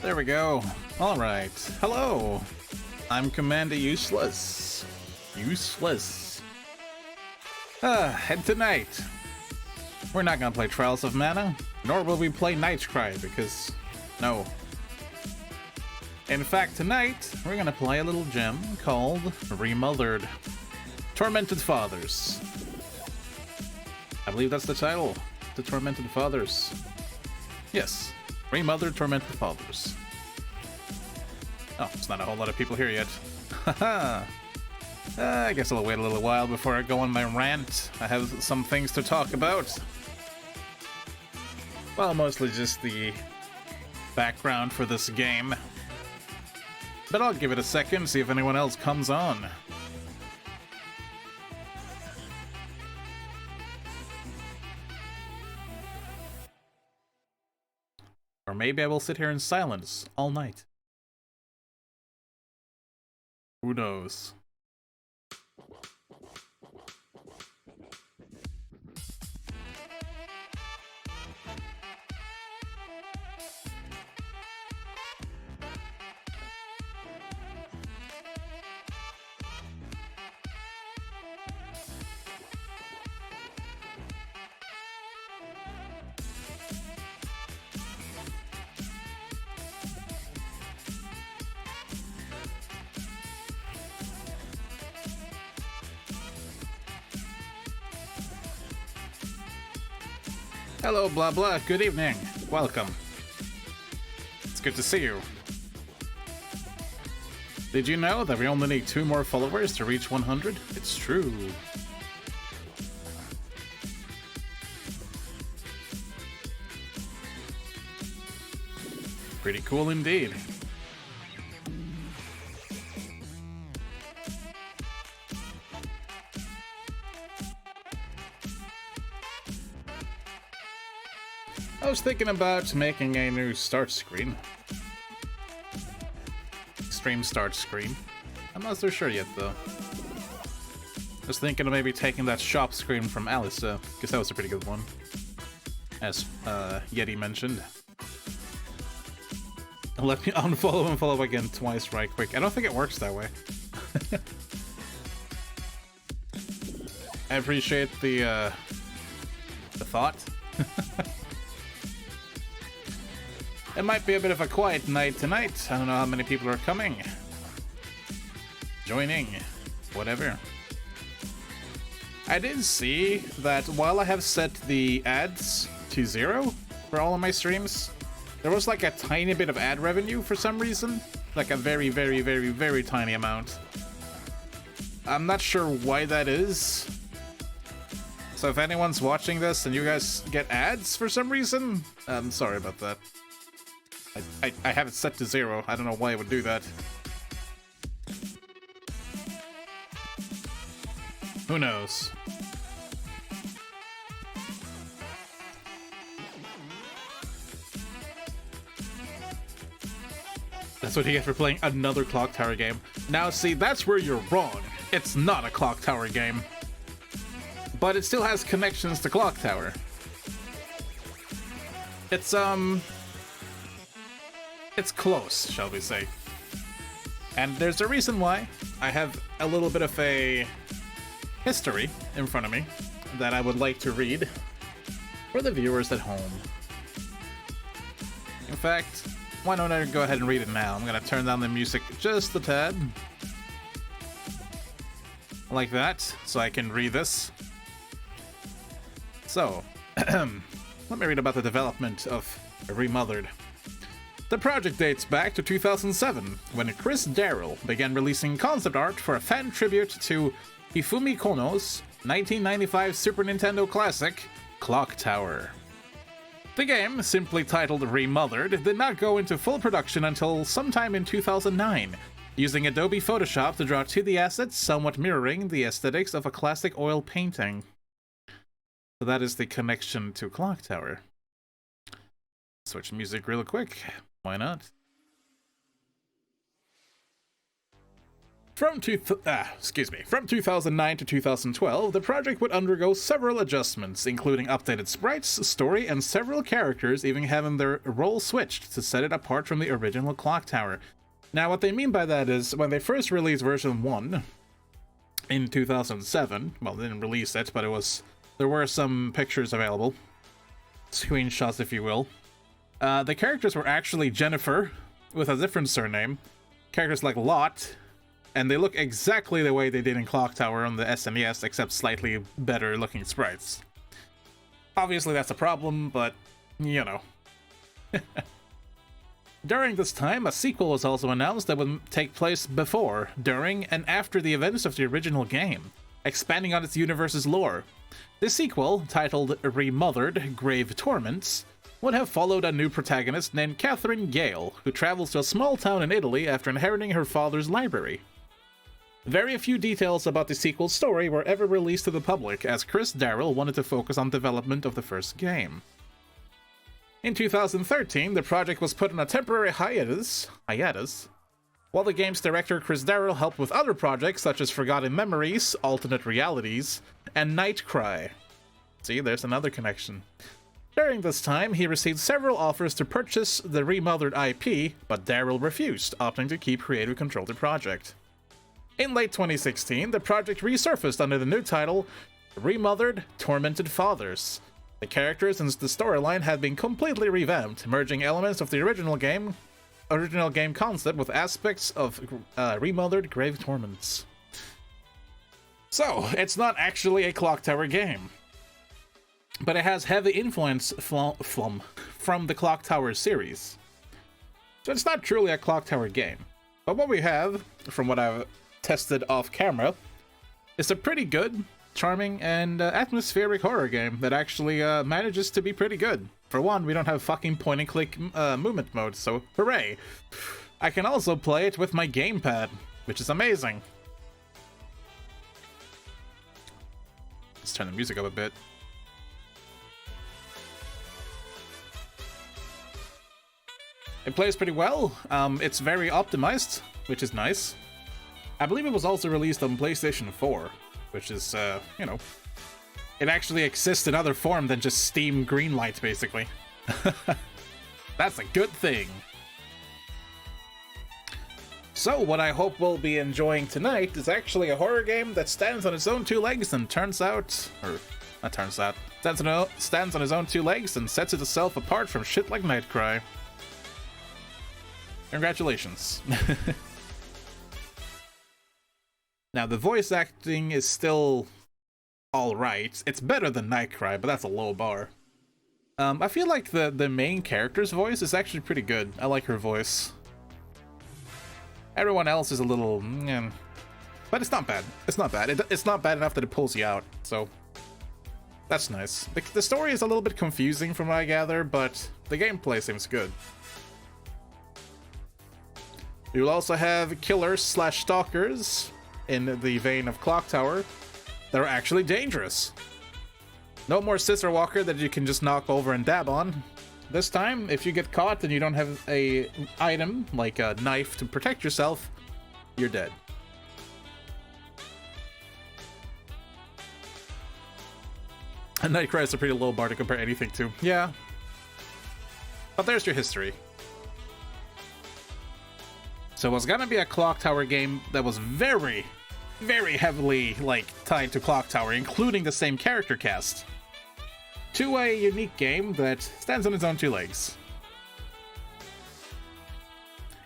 There we go. Alright. Hello. I'm Commander Useless. Useless. And tonight, we're not gonna play Trials of Mana, nor will we play Night's Cry, because no. In fact, tonight, we're gonna play a little gem called Remothered. Tormented Fathers. I believe that's the title. The Tormented Fathers. Yes. Remothered Tormented Fathers. Oh, there's not a whole lot of people here yet. Haha. I guess I'll wait a little while before I go on my rant. I have some things to talk about. Well, mostly just the background for this game. But I'll give it a second, see if anyone else comes on. Or maybe I will sit here in silence all night. Who knows? Hello, blah blah. Good evening. Welcome. It's good to see you. Did you know that we only need 2 more followers to reach 100? It's true. Pretty cool indeed. I was thinking about making a new start screen. Stream start screen. I'm not so sure yet, though. I was thinking of maybe taking that shop screen from Alice, because that was a pretty good one. As Yeti mentioned. Let me unfollow and follow again twice right quick. I don't think it works that way. I appreciate the thought. It might be a bit of a quiet night tonight. I don't know how many people are coming. Joining. Whatever. I did see that while I have set the ads to 0 for all of my streams, there was like a tiny bit of ad revenue for some reason. Like a very, very, very, very tiny amount. I'm not sure why that is. So if anyone's watching this and you guys get ads for some reason, I'm sorry about that. I have it set to 0. I don't know why it would do that. Who knows? That's what you get for playing another Clock Tower game. Now see, that's where you're wrong. It's not a Clock Tower game. But it still has connections to Clock Tower. It's close, shall we say. And there's a reason why. I have a little bit of a history in front of me that I would like to read for the viewers at home. In fact, why don't I go ahead and read it now? I'm gonna turn down the music just a tad. Like that, so I can read this. So, let me read about the development of Remothered. The project dates back to 2007, when Chris Darrell began releasing concept art for a fan tribute to Hifumi Kono's 1995 Super Nintendo classic, Clock Tower. The game, simply titled Remothered, did not go into full production until sometime in 2009, using Adobe Photoshop to draw 2D assets somewhat mirroring the aesthetics of a classic oil painting. So that is the connection to Clock Tower. Switch music real quick. Why not? From 2009 to 2012, the project would undergo several adjustments, including updated sprites, story, and several characters even having their role switched to set it apart from the original Clock Tower. Now, what they mean by that is, when they first released version 1 in 2007, well, they didn't release it, but there were some pictures available, screenshots if you will. The characters were actually Jennifer, with a different surname, characters like Lot, and they look exactly the way they did in Clock Tower on the SNES, except slightly better looking sprites. Obviously that's a problem, but, you know. During this time, a sequel was also announced that would take place before, during, and after the events of the original game, expanding on its universe's lore. This sequel, titled Remothered, Grave Torments, would have followed a new protagonist named Catherine Gale, who travels to a small town in Italy after inheriting her father's library. Very few details about the sequel's story were ever released to the public, as Chris Darrell wanted to focus on development of the first game. In 2013, the project was put on a temporary hiatus, while the game's director Chris Darrell helped with other projects such as Forgotten Memories, Alternate Realities, and Nightcry. See, there's another connection. During this time, he received several offers to purchase the Remothered IP, but Darrell refused, opting to keep creative control of the project. In late 2016, the project resurfaced under the new title, Remothered, Tormented Fathers. The characters and the storyline had been completely revamped, merging elements of the original game concept with aspects of Remothered Grave Torments. So, it's not actually a Clock Tower game, but it has heavy influence from the Clock Tower series. So it's not truly a Clock Tower game. But what we have, from what I've tested off camera, is a pretty good, charming, and atmospheric horror game that actually manages to be pretty good. For one, we don't have fucking point-and-click movement mode, so hooray! I can also play it with my gamepad, which is amazing. Let's turn the music up a bit. It plays pretty well. It's very optimized, which is nice. I believe it was also released on PlayStation 4, which is, you know, it actually exists in other form than just Steam Greenlight, basically. That's a good thing. So, what I hope we'll be enjoying tonight is actually a horror game that stands on its own two legs and stands on its own two legs and sets itself apart from shit like Nightcry. Congratulations. Now, the voice acting is still alright. It's better than Nightcry, but that's a low bar. I feel like the main character's voice is actually pretty good. I like her voice. Everyone else is a little... but it's not bad. It's not bad. It's not bad enough that it pulls you out, so... That's nice. The story is a little bit confusing from what I gather, but the gameplay seems good. You will also have killers/stalkers in the vein of Clock Tower that are actually dangerous. No more Scissor Walker that you can just knock over and dab on. This time, if you get caught and you don't have a item, like a knife to protect yourself, you're dead. And Nightcry is a pretty low bar to compare anything to. Yeah. But there's your history. So it was gonna be a Clock Tower game that was very, very heavily, like, tied to Clock Tower, including the same character cast. To a unique game that stands on its own two legs.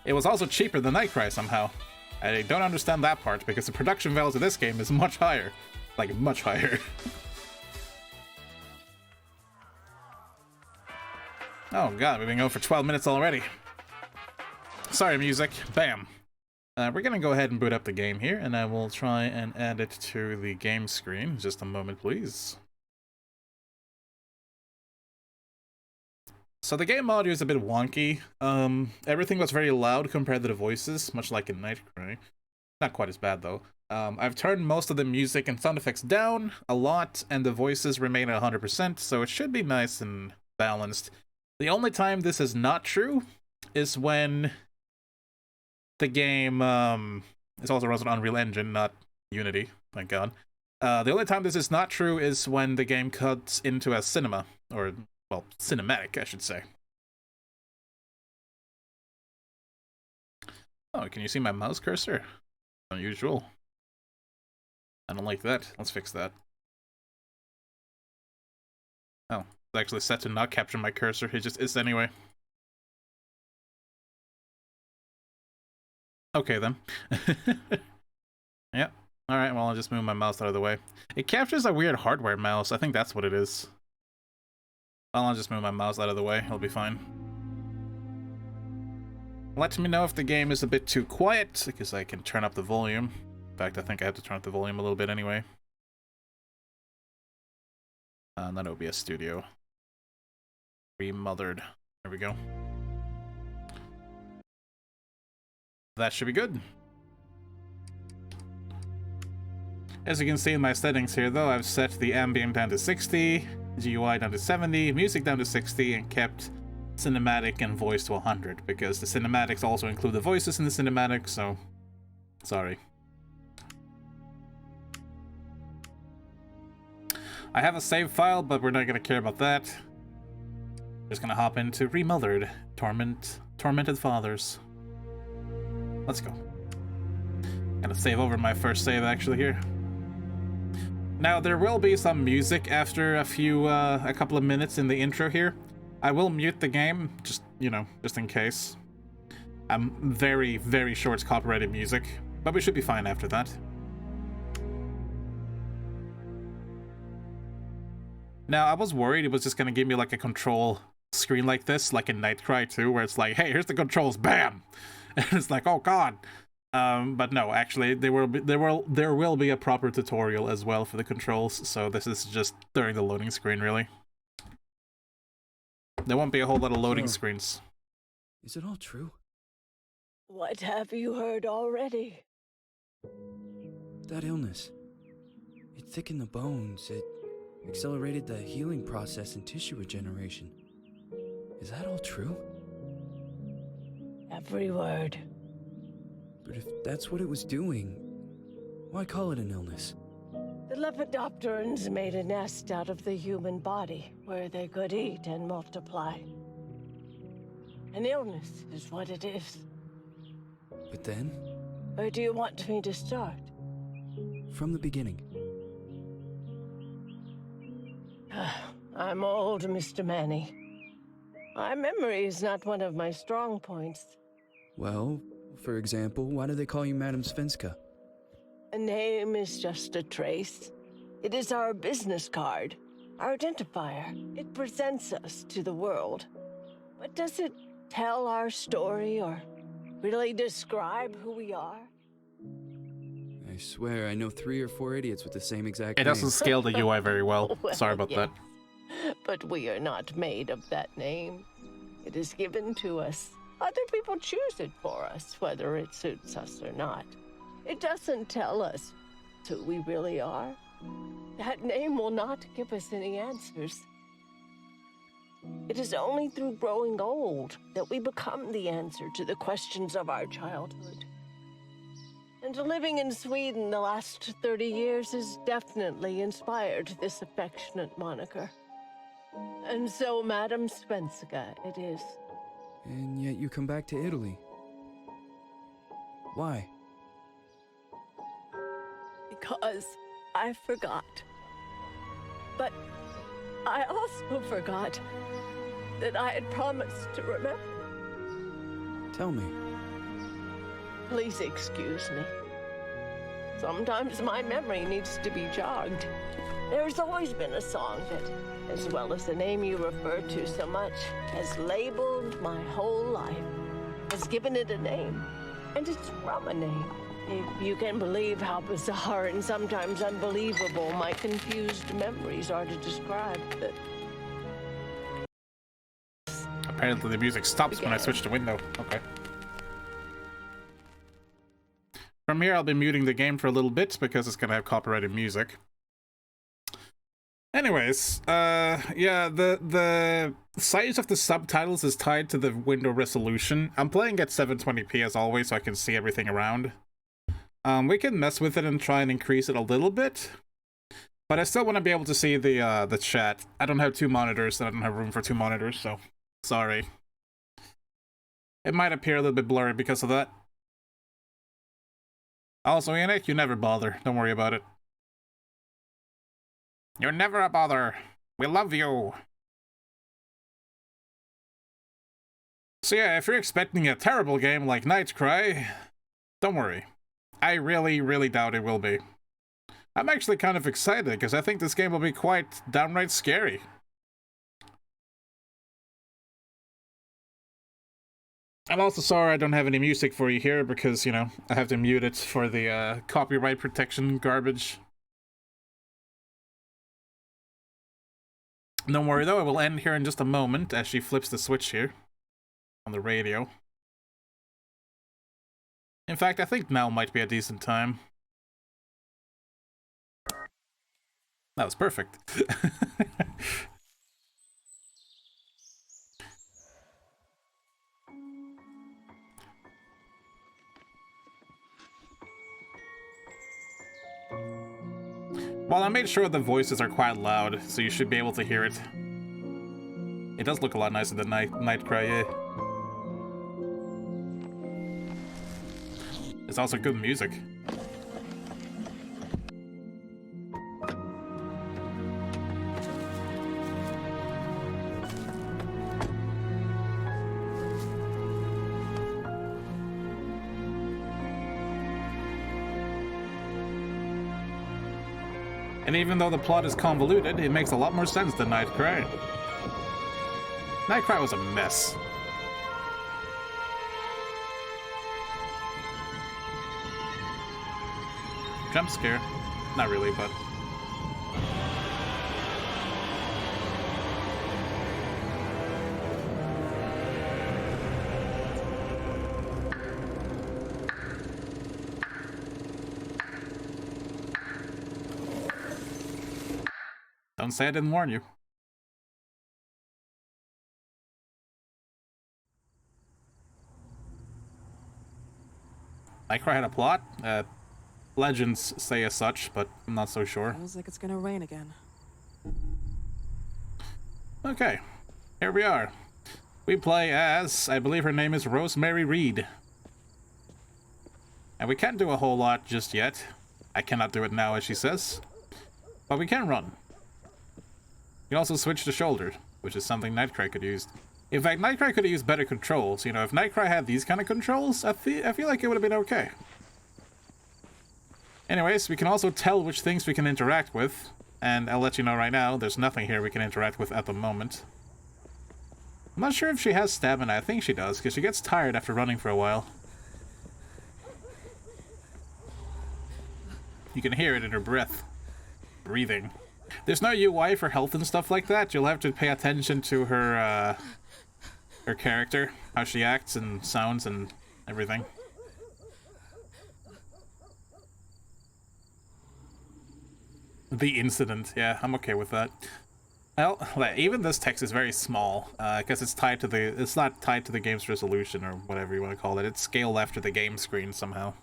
It was also cheaper than Nightcry somehow. I don't understand that part, because the production value of this game is much higher. Like, much higher. Oh god, we've been going for 12 minutes already. Sorry, music. Bam. We're gonna go ahead and boot up the game here, and I will try and add it to the game screen. Just a moment, please. So the game audio is a bit wonky. Everything was very loud compared to the voices, much like in Nightcry. Not quite as bad, though. I've turned most of the music and sound effects down a lot, and the voices remain at 100%, so it should be nice and balanced. The only time this is not true is when the game It's also runs on Unreal Engine, not Unity, thank God. The only time this is not true is when the game cuts into a cinema, or, well, cinematic, I should say. Oh, can you see my mouse cursor? Unusual. I don't like that. Let's fix that. Oh, it's actually set to not capture my cursor. It just is anyway. Okay, then. Yep. Alright, well, I'll just move my mouse out of the way. It captures a weird hardware mouse. I think that's what it is. Well, I'll just move my mouse out of the way. It'll be fine. Let me know if the game is a bit too quiet, because I can turn up the volume. In fact, I think I have to turn up the volume a little bit anyway. And then it'll be a studio. Remothered. There we go. That should be good. As you can see in my settings here, though, I've set the ambient down to 60, GUI down to 70, music down to 60, and kept cinematic and voice to 100, because the cinematics also include the voices in the cinematic, so sorry. I have a save file, but we're not going to care about that. Just going to hop into Remothered, Tormented Fathers. Let's go. Gonna save over my first save actually here. Now there will be some music after a couple of minutes in the intro here. I will mute the game, just, you know, just in case. I'm very, very sure it's copyrighted music, but we should be fine after that. Now, I was worried it was just gonna give me like a control screen like this, like in Nightcry 2, where it's like, hey, here's the controls, bam! And it's like, oh god. But no, actually, there will be a proper tutorial as well for the controls, so this is just during the loading screen, really. There won't be a whole lot of loading screens. Is it all true? What have you heard already? That illness. It thickened the bones. It accelerated the healing process and tissue regeneration. Is that all true? Every word. But if that's what it was doing, why call it an illness? The Lepidopterans made a nest out of the human body where they could eat and multiply. An illness is what it is. But then? Where do you want me to start? From the beginning. I'm old, Mr. Manny. My memory is not one of my strong points. Well, for example, why do they call you Madam Svenska? A name is just a trace. It is our business card, our identifier. It presents us to the world. But does it tell our story or really describe who we are? I swear I know 3 or 4 idiots with the same exact It doesn't name. scale the UI very well. Well, Sorry about yes. that. But we are not made of that name. It is given to us. Other people choose it for us, whether it suits us or not. It doesn't tell us who we really are. That name will not give us any answers. It is only through growing old that we become the answer to the questions of our childhood. And living in Sweden the last 30 years has definitely inspired this affectionate moniker. And so, Madam Svenska, it is. And yet you come back to Italy. Why? Because I forgot. But I also forgot that I had promised to remember. Tell me. Please excuse me. Sometimes my memory needs to be jogged. There's always been a song that, as well as the name you refer to so much, has labeled my whole life, has given it a name, and it's from a name. If you can believe how bizarre and sometimes unbelievable my confused memories are to describe it. Apparently the music stops when I switch to window. Okay. From here, I'll be muting the game for a little bit because it's gonna have copyrighted music. Anyways, yeah, the size of the subtitles is tied to the window resolution. I'm playing at 720p as always, so I can see everything around. We can mess with it and try and increase it a little bit, but I still want to be able to see the chat. I don't have two monitors, and I don't have room for two monitors, so sorry. It might appear a little bit blurry because of that. Also, Yannick, you never bother. Don't worry about it. You're never a bother. We love you. So yeah, if you're expecting a terrible game like Nightcry, don't worry. I really, really doubt it will be. I'm actually kind of excited because I think this game will be quite downright scary. I'm also sorry I don't have any music for you here because, you know, I have to mute it for the copyright protection garbage. Don't worry though, it will end here in just a moment as she flips the switch here on the radio. In fact, I think now might be a decent time. That was perfect. Well, I made sure the voices are quite loud, so you should be able to hear it. It does look a lot nicer than Nightcry, yeah. It's also good music. And even though the plot is convoluted, it makes a lot more sense than Nightcry. Nightcry was a mess. Jump scare. Not really, but... Don't say I didn't warn you. Nightcry had a plot? Legends say as such, but I'm not so sure. Feels like it's gonna rain again. Okay, here we are. We play as, I believe her name is Rosemary Reed. And we can't do a whole lot just yet. I cannot do it now, as she says. But we can run. We can also switch to shoulder, which is something Nightcry could use. In fact, Nightcry could have used better controls. You know, if Nightcry had these kind of controls, I feel like it would have been okay. Anyways, we can also tell which things we can interact with. And I'll let you know right now, there's nothing here we can interact with at the moment. I'm not sure if she has stamina. I think she does, because she gets tired after running for a while. You can hear it in her breath. Breathing. There's no UI for health and stuff like that. You'll have to pay attention to her, her character, how she acts and sounds and everything. The incident, yeah, I'm okay with that. Well, even this text is very small, because it's tied to the, it's not tied to the game's resolution or whatever you want to call it. It's scaled after the game screen somehow.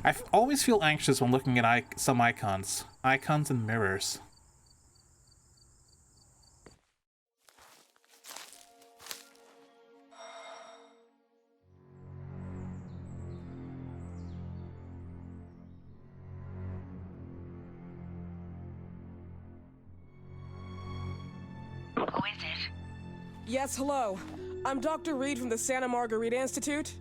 I always feel anxious when looking at some icons. Icons and mirrors. Who is it? Yes, hello. I'm Dr. Reed from the Santa Margarita Institute.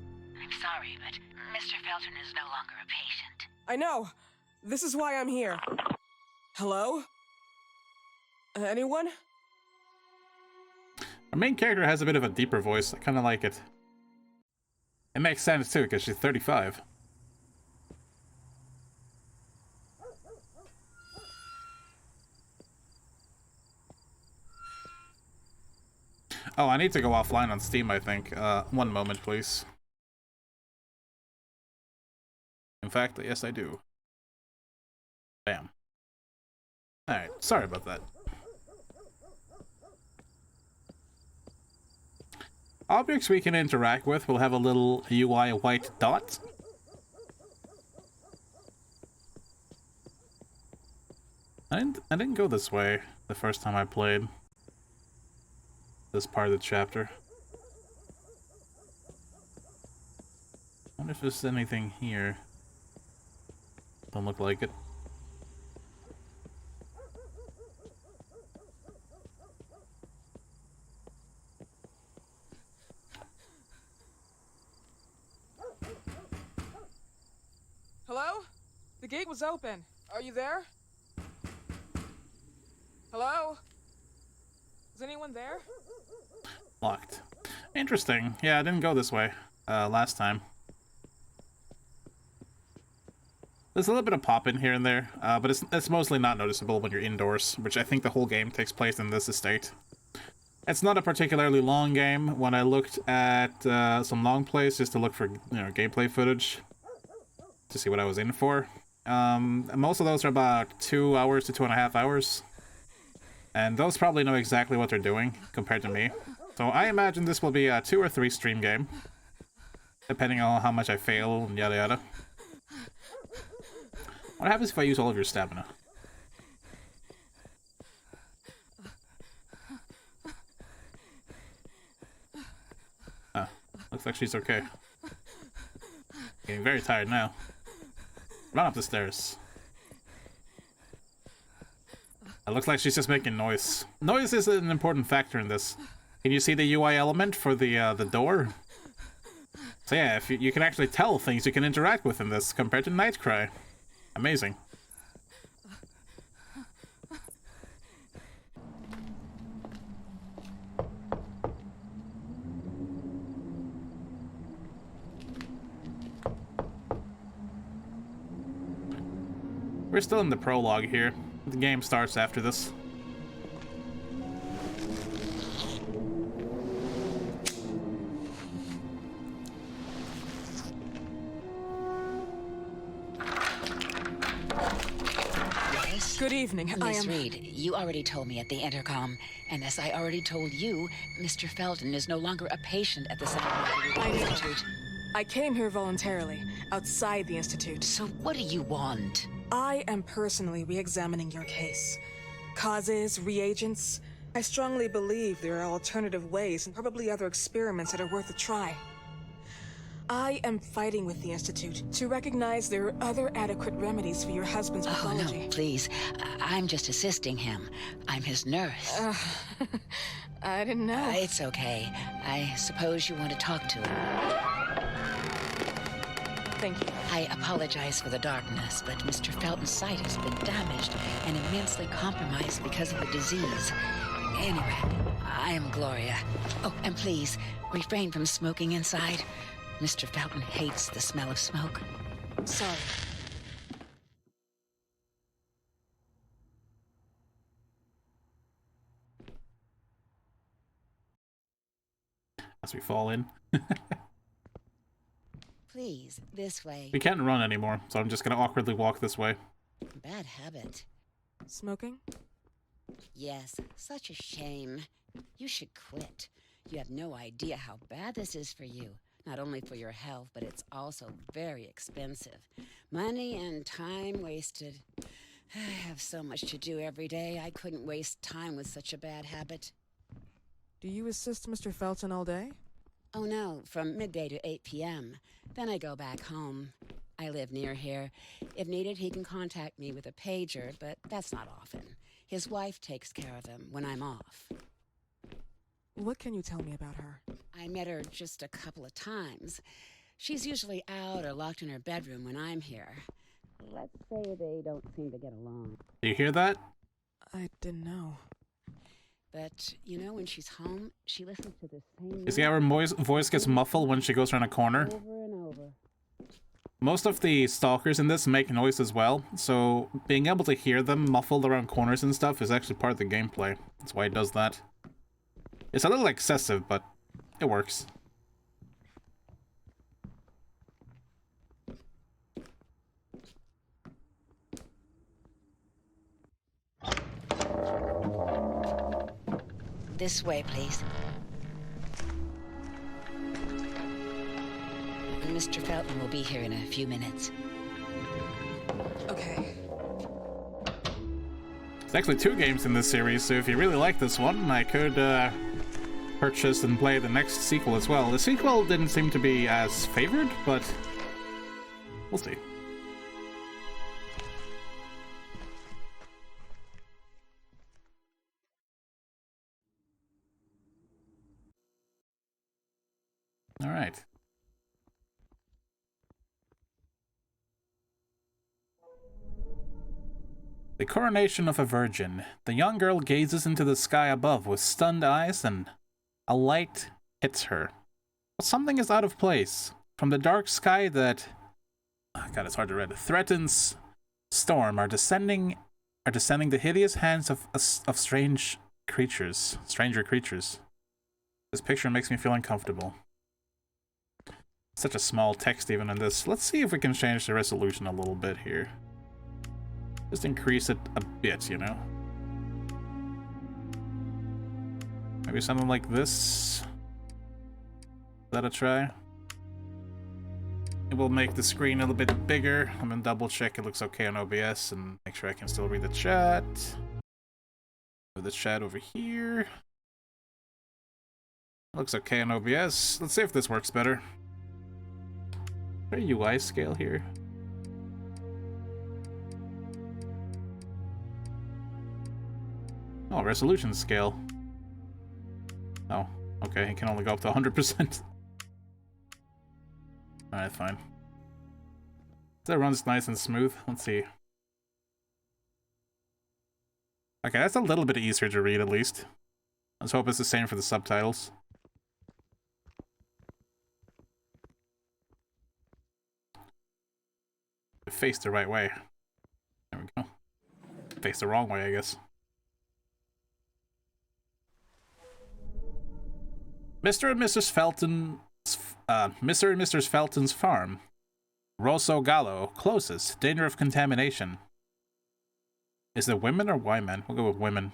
I'm sorry, but Mr. Felton is no longer a patient. I know. This is why I'm here. Hello? Anyone? Our main character has a bit of a deeper voice. I kind of like it. It makes sense too, because she's 35. Oh, I need to go offline on Steam, I think. One moment, please. In fact, yes, I do. Bam. Alright, sorry about that. Objects we can interact with will have a little UI white dot. I didn't go this way the first time I played this part of the chapter. I wonder if there's anything here. Don't look like it. Hello? The gate was open. Are you there? Hello? Is anyone there? Locked. Interesting. Yeah, I didn't go this way last time. There's a little bit of pop-in here and there, but it's mostly not noticeable when you're indoors, which I think the whole game takes place in this estate. It's not a particularly long game. When I looked at some long plays just to look for, gameplay footage to see what I was in for, most of those are about 2 hours to 2.5 hours. And those probably know exactly what they're doing compared to me. So I imagine this will be a 2 or 3 stream game, depending on how much I fail and yada yada. What happens if I use all of your stamina? Ah, looks like she's okay. Getting very tired now. Run up the stairs. It looks like she's just making noise. Noise is an important factor in this. Can you see the UI element for the door? So yeah, if you can actually tell things you can interact with in this compared to Nightcry. Amazing. We're still in the prologue here. The game starts after this. Good evening. Miss Reed, you already told me at the intercom, and as I already told you, Mr. Felton is no longer a patient at the Santa Margarita Institute. I came here voluntarily, outside the Institute. So what do you want? I am personally re-examining your case. Causes, reagents. I strongly believe there are alternative ways and probably other experiments that are worth a try. I am fighting with the Institute to recognize there are other adequate remedies for your husband's pathology. Oh, no, please. I'm just assisting him. I'm his nurse. I didn't know. It's okay. I suppose you want to talk to him. Thank you. I apologize for the darkness, but Mr. Felton's sight has been damaged and immensely compromised because of the disease. Anyway, I am Gloria. Oh, and please, refrain from smoking inside. Mr. Felton hates the smell of smoke. Sorry. As we fall in. Please, this way. We can't run anymore, so I'm just gonna awkwardly walk this way. Bad habit. Smoking? Yes, such a shame. You should quit. You have no idea how bad this is for you. Not only for your health, but it's also very expensive. Money and time wasted. I have so much to do every day. I couldn't waste time with such a bad habit. Do you assist Mr. Felton all day? Oh no, from midday to 8 p.m. Then I go back home. I live near here. If needed, he can contact me with a pager, but that's not often. His wife takes care of him when I'm off. What can you tell me about her? I met her just a couple of times. She's usually out or locked in her bedroom when I'm here. Let's say they don't seem to get along. Do you hear that? I didn't know. But, you know, when she's home, she listens to the same You see how her voice gets muffled when she goes around a corner? over and over. Most of the stalkers in this make noise as well, so being able to hear them muffled around corners and stuff is actually part of the gameplay. That's why it does that. It's a little excessive, but it works. This way, please. Mr. Felton will be here in a few minutes. Okay. actually 2 games in this series, so if you really like this one, I could purchase and play the next sequel as well. The sequel didn't seem to be as favored, but we'll see. All right. The coronation of a virgin. The young girl gazes into the sky above with stunned eyes, and a light hits her. But something is out of place. From the dark sky that, oh God, it's hard to read, threatens storm are descending the hideous hands of stranger creatures. This picture makes me feel uncomfortable. Such a small text even in this. Let's see if we can change the resolution a little bit here. Just increase it a bit, you know? Maybe something like this. Is that a try? It will make the screen a little bit bigger. I'm gonna double check it looks okay on OBS and make sure I can still read the chat. Move the chat over here. Looks okay on OBS. Let's see if this works better. Is there a UI scale here? Oh, resolution scale. Oh, okay, it can only go up to 100%. Alright, fine. That runs nice and smooth. Let's see. Okay, that's a little bit easier to read, at least. Let's hope it's the same for the subtitles. Face the right way. There we go. Face the wrong way, I guess. Mr. and Mrs. Felton's farm. Rosso Gallo closes. Danger of contamination. Is it women or Wyman? We'll go with women.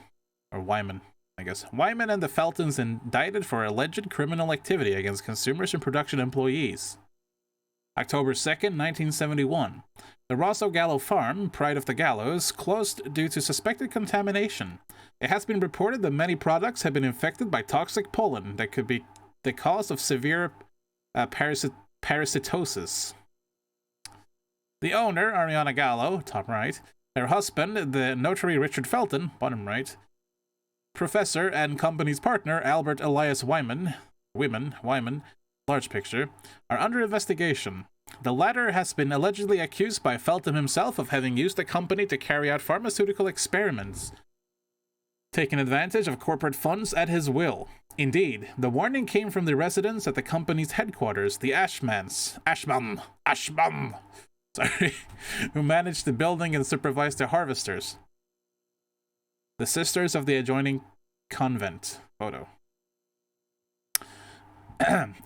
Or Wyman, I guess. Wyman and the Feltons indicted for alleged criminal activity against consumers and production employees. October 2nd, 1971. The Rosso Gallo farm, Pride of the Gallows, closed due to suspected contamination. It has been reported that many products have been infected by toxic pollen that could be the cause of severe parasitosis. The owner, Ariana Gallo, top right, her husband, the notary Richard Felton, bottom right, professor and company's partner, Albert Elias Wyman, large picture, are under investigation. The latter has been allegedly accused by Felton himself of having used the company to carry out pharmaceutical experiments, taking advantage of corporate funds at his will. Indeed, the warning came from the residents at the company's headquarters, the Ashman, who managed the building and supervised the harvesters. The sisters of the adjoining convent. Photo.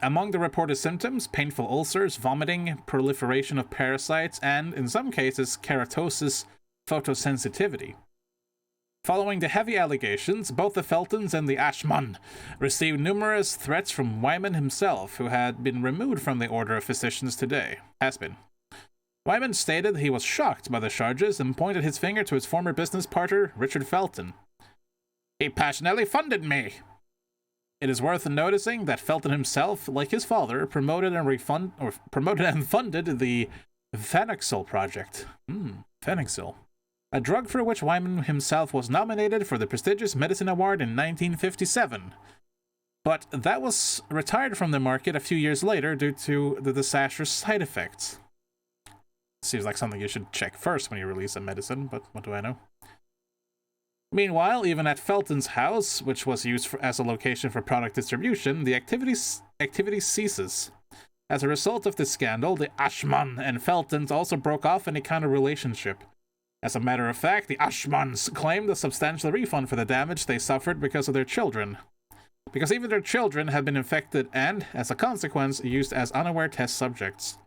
Among the reported symptoms, painful ulcers, vomiting, proliferation of parasites, and, in some cases, keratosis photosensitivity. Following the heavy allegations, both the Feltons and the Ashman received numerous threats from Wyman himself, who had been removed from the Order of Physicians today. Wyman stated he was shocked by the charges and pointed his finger to his former business partner, Richard Felton. "He passionately funded me." It is worth noticing that Felton himself, like his father, promoted and funded the Phenoxyl project. Phenoxyl. A drug for which Wyman himself was nominated for the prestigious Medicine Award in 1957. But that was retired from the market a few years later due to the disastrous side effects. Seems like something you should check first when you release a medicine, but what do I know? Meanwhile, even at Felton's house, which was used as a location for product distribution, the activity ceases. As a result of this scandal, the Ashman and Feltons also broke off any kind of relationship. As a matter of fact, the Ashmans claimed a substantial refund for the damage they suffered because of their children. Because even their children had been infected and, as a consequence, used as unaware test subjects.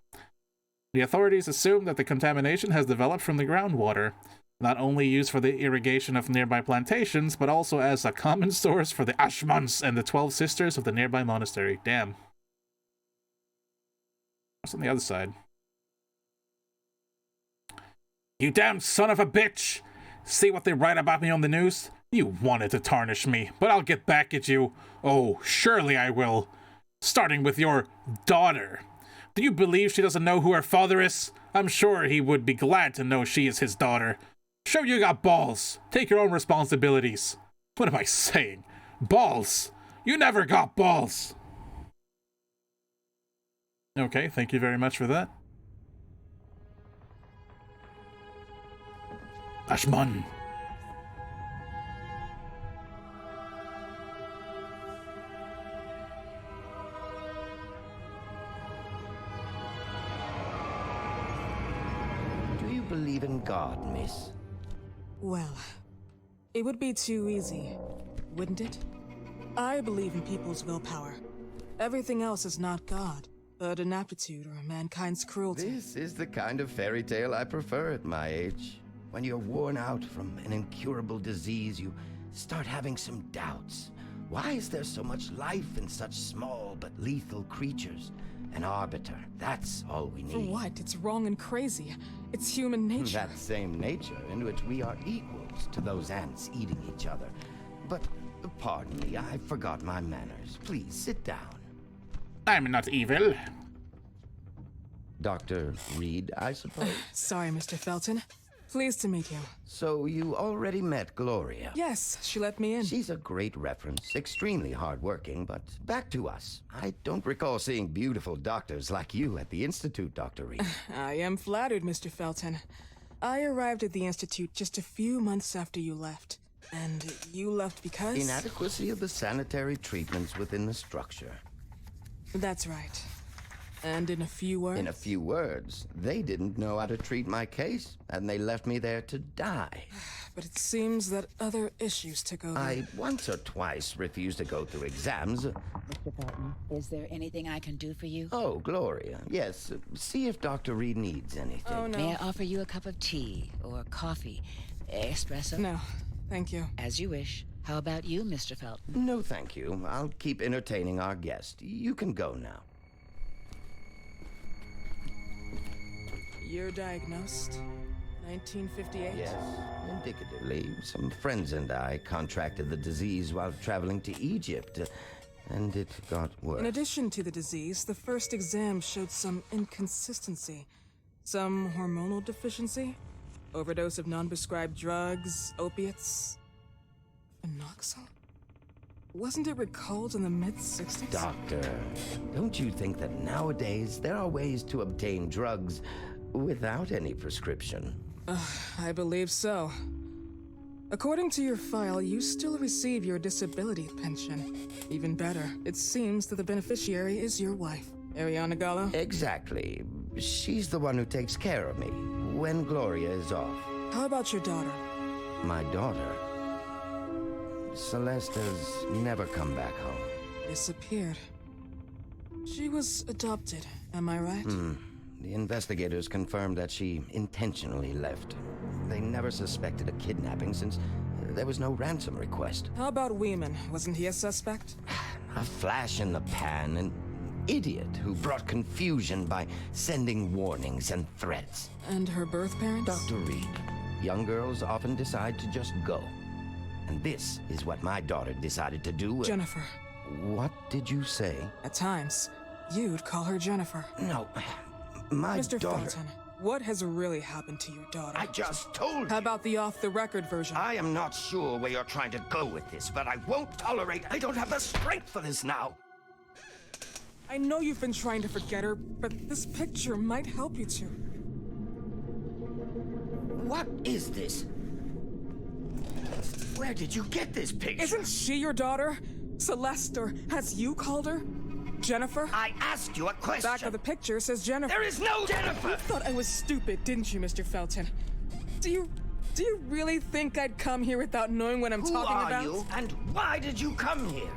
The authorities assume that the contamination has developed from the groundwater, not only used for the irrigation of nearby plantations, but also as a common source for the Ashmans and the 12 sisters of the nearby monastery. Damn. What's on the other side? "You damn son of a bitch! See what they write about me on the news? You wanted to tarnish me, but I'll get back at you. Oh, surely I will. Starting with your daughter. Do you believe she doesn't know who her father is? I'm sure he would be glad to know she is his daughter. Show you got balls. Take your own responsibilities. What am I saying? Balls. You never got balls. Okay, thank you very much for that. Ashman. Do you believe in God, miss? Well, it would be too easy, wouldn't it? I believe in people's willpower. Everything else is not God, but an aptitude or mankind's cruelty. This is the kind of fairy tale I prefer at my age. When you're worn out from an incurable disease, you start having some doubts. Why is there so much life in such small but lethal creatures? An arbiter, that's all we need. For what? It's wrong and crazy. It's human nature. That same nature in which we are equals to those ants eating each other. But, pardon me, I forgot my manners. Please, sit down. I'm not evil. Dr. Reed, I suppose? Sorry, Mr. Felton. Pleased to meet you. So you already met Gloria? Yes, she let me in. She's a great reference, extremely hardworking, but back to us. I don't recall seeing beautiful doctors like you at the Institute, Dr. Reed. I am flattered, Mr. Felton. I arrived at the Institute just a few months after you left. And you left because? Inadequacy of the sanitary treatments within the structure. That's right. And in a few words? In a few words, they didn't know how to treat my case, and they left me there to die. But it seems that other issues took over. I once or twice refused to go through exams. Mr. Felton, is there anything I can do for you? Oh, Gloria, yes. See if Dr. Reed needs anything. Oh, no. May I offer you a cup of tea or coffee? Espresso? No, thank you. As you wish. How about you, Mr. Felton? No, thank you. I'll keep entertaining our guest. You can go now. You're diagnosed? 1958? Yes, indicatively. Some friends and I contracted the disease while traveling to Egypt, and it got worse. In addition to the disease, the first exam showed some inconsistency. Some hormonal deficiency? Overdose of non-prescribed drugs, opiates? Phenoxyl? Wasn't it recalled in the mid-60s? Doctor, don't you think that nowadays there are ways to obtain drugs without any prescription? I believe so. According to your file, you still receive your disability pension. Even better, it seems that the beneficiary is your wife, Ariana Gallo. Exactly. She's the one who takes care of me when Gloria is off. How about your daughter? My daughter, Celeste, has never come back home. Disappeared. She was adopted, am I right? The investigators confirmed that she intentionally left. They never suspected a kidnapping since there was no ransom request. How about Weeman? Wasn't he a suspect? A flash in the pan, an idiot who brought confusion by sending warnings and threats. And her birth parents? Dr. Reed, young girls often decide to just go. And this is what my daughter decided to do. Jennifer. What did you say? At times, you'd call her Jennifer. No, my Mr. daughter... Felton, what has really happened to your daughter? I just told you. How about the off-the-record version? I am not sure where you're trying to go with this, but I won't tolerate... I don't have the strength for this now. I know you've been trying to forget her, but this picture might help you to. What is this? Where did you get this picture? Isn't she your daughter? Celeste, or has you called her? Jennifer? I asked you a question. Back of the picture says Jennifer. There is no Jennifer! You thought I was stupid, didn't you, Mr. Felton? Do you really think I'd come here without knowing what I'm talking about? Who are you, and why did you come here?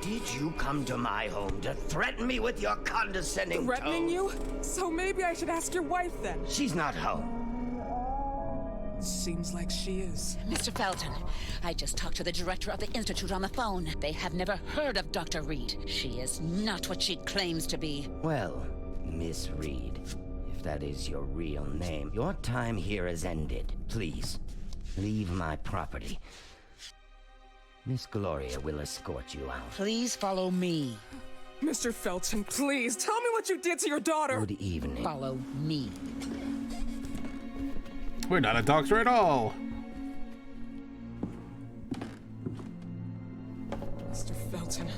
Did you come to my home to threaten me with your condescending Threatening tone? you? So maybe I should ask your wife then. She's not home. Seems like she is. Mr. Felton, I just talked to the director of the Institute on the phone. They have never heard of Dr. Reed. She is not what she claims to be. Well, Miss Reed, if that is your real name, your time here has ended. Please, Leave my property. Miss Gloria will escort you out. Please follow me. Mr. Felton, please, tell me what you did to your daughter! Good evening. Follow me. We're not a doctor at all. Mr. Felton.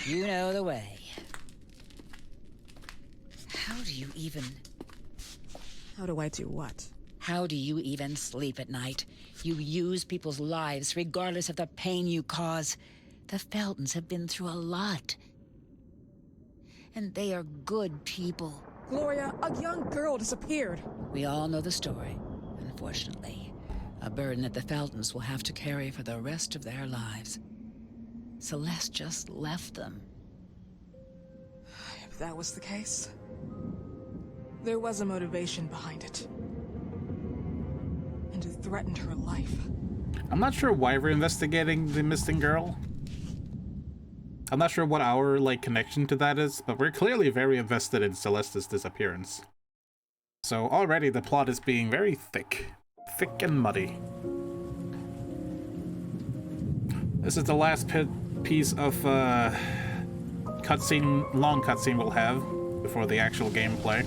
You know the way. How do you even... How do I do what? How do you even sleep at night? You use people's lives regardless of the pain you cause. The Feltons have been through a lot. And they are good people. Gloria, a young girl disappeared. We all know the story, unfortunately. A burden that the Feltons will have to carry for the rest of their lives. Celeste just left them. If that was the case, there was a motivation behind it. And it threatened her life. I'm not sure why we're investigating the missing girl. I'm not sure what our, like, connection to that is, but we're clearly very invested in Celeste's disappearance. So already the plot is being very thick. Thick and muddy. This is the last piece of long cutscene we'll have before the actual gameplay.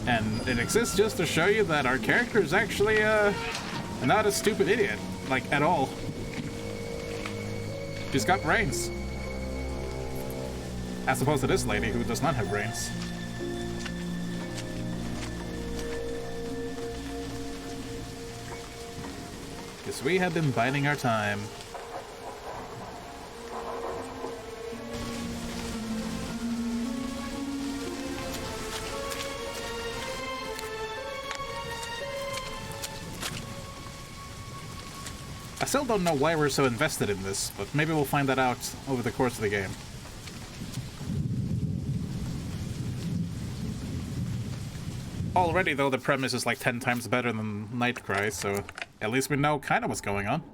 And it exists just to show you that our character is actually not a stupid idiot, like, at all. She's got brains. As opposed to this lady who does not have brains. Because we have been biding our time. I still don't know why we're so invested in this, but maybe we'll find that out over the course of the game. Already, though, the premise is like 10 times better than Nightcry, so at least we know kind of what's going on.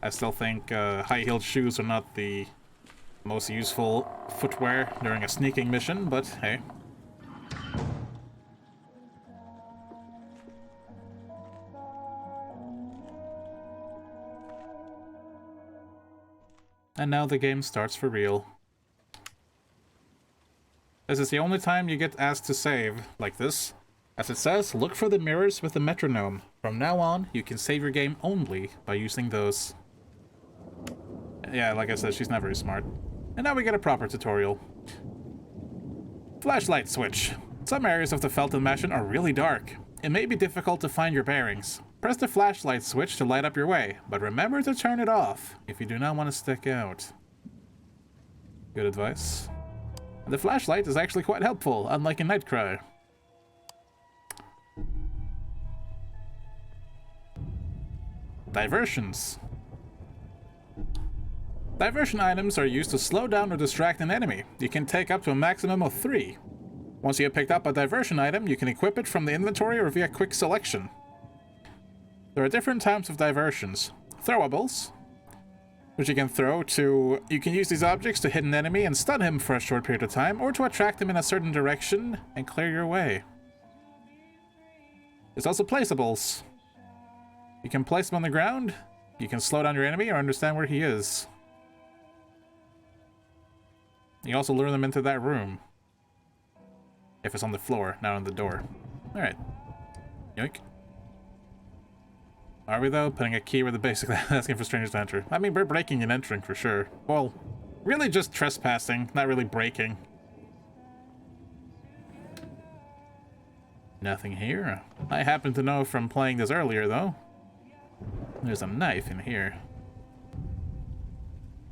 I still think high-heeled shoes are not the most useful footwear during a sneaking mission, but hey. And now the game starts for real. This is the only time you get asked to save like this. As it says, look for the mirrors with the metronome. From now on, you can save your game only by using those. Yeah, like I said, she's not very smart. And now we get a proper tutorial. Flashlight switch. Some areas of the Felton Mansion are really dark. It may be difficult to find your bearings. Press the flashlight switch to light up your way, but remember to turn it off if you do not want to stick out. Good advice. And the flashlight is actually quite helpful, unlike in Nightcry. Diversions. Diversion items are used to slow down or distract an enemy. You can take up to a maximum of 3. Once you have picked up a diversion item, you can equip it from the inventory or via quick selection. There are different types of diversions. Throwables, which you can throw to... You can use these objects to hit an enemy and stun him for a short period of time, or to attract him in a certain direction and clear your way. There's also placeables. You can place them on the ground, you can slow down your enemy or understand where he is. You also lure them into that room. If it's on the floor, not on the door. Alright. Yoink. Are we, though? Putting a key where the basically asking for strangers to enter. I mean, we're breaking and entering for sure. Well, really just trespassing, not really breaking. Nothing here. I happen to know from playing this earlier, though. There's a knife in here.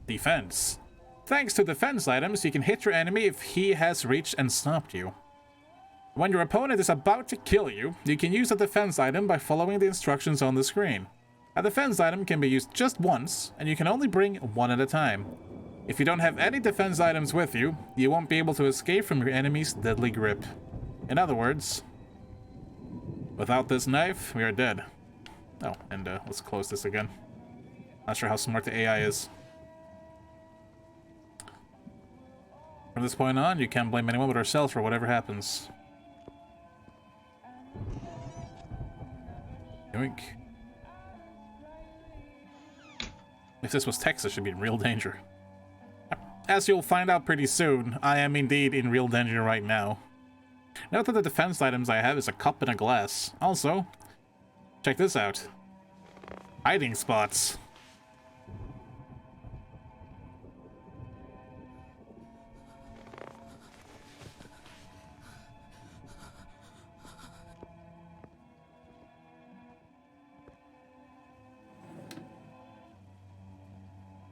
Defense. Thanks to defense items, you can hit your enemy if he has reached and stopped you. When your opponent is about to kill you, you can use a defense item by following the instructions on the screen. A defense item can be used just once, and you can only bring one at a time. If you don't have any defense items with you, you won't be able to escape from your enemy's deadly grip. In other words, Without this knife, we are dead. Oh, and let's close this again. Not sure how smart the AI is. From this point on, you can't blame anyone but ourselves for whatever happens. Yoink. If this was Texas, should be in real danger. As you'll find out pretty soon, I am indeed in real danger right now. Note that the defense items I have is a cup and a glass. Also, check this out. Hiding spots.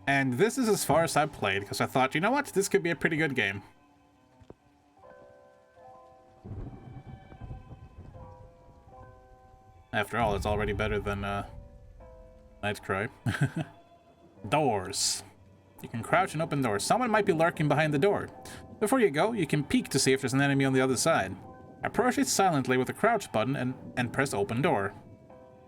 And this is as far as I've played, because I thought, you know what, this could be a pretty good game. After all, it's already better than Night's Cry. Doors. You can crouch and open doors. Someone might be lurking behind the door. Before you go, you can peek to see if there's an enemy on the other side. Approach it silently with the crouch button and press open door.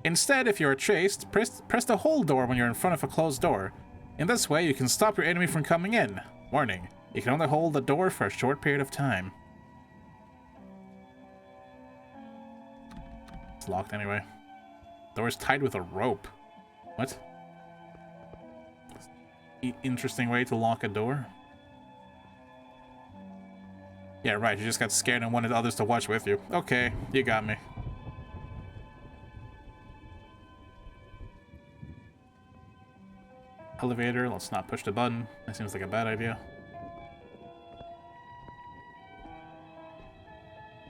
Instead, if you are chased, press the hold door when you're in front of a closed door. In this way, you can stop your enemy from coming in. Warning, you can only hold the door for a short period of time. It's locked anyway. Door is tied with a rope. What? Interesting way to lock a door. Yeah, right, you just got scared and wanted others to watch with you. Okay, you got me. Elevator, let's not push the button. That seems like a bad idea.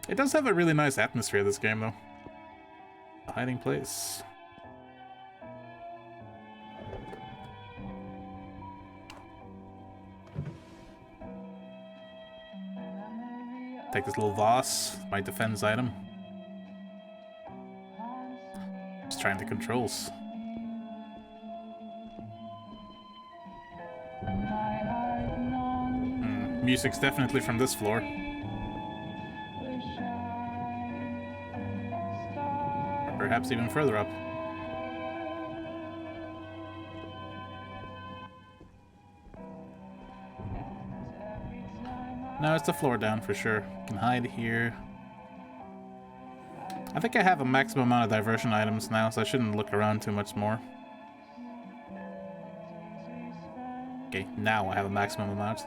It does have a really nice atmosphere, this game, though. A hiding place. Take this little vase, my defense item. Just trying the controls. Music's definitely from this floor. Or perhaps even further up. No, it's the floor down for sure. You can hide here. I think I have a maximum amount of diversion items now, so I shouldn't look around too much more. Okay, now I have a maximum amount.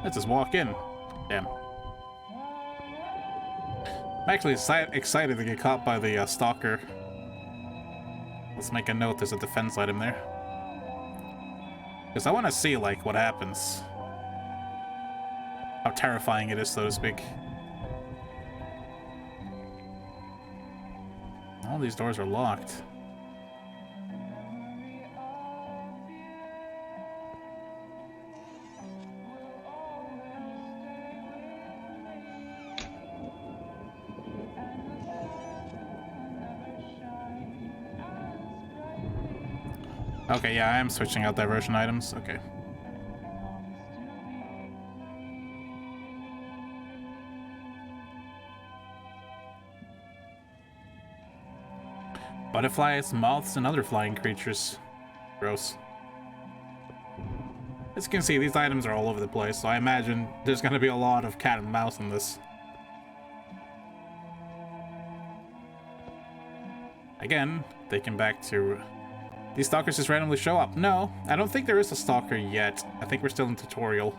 Let's just walk in. Damn. I'm actually excited to get caught by the stalker. Let's make a note there's a defense item there. Because I want to see, like, what happens. How terrifying it is, so to speak. All these doors are locked. Okay, yeah, I am switching out diversion items. Okay. Butterflies, moths, and other flying creatures. Gross. As you can see, these items are all over the place, so I imagine there's going to be a lot of cat and mouse in this. Again, taking back to... These stalkers just randomly show up. No, I don't think there is a stalker yet. I think we're still in tutorial.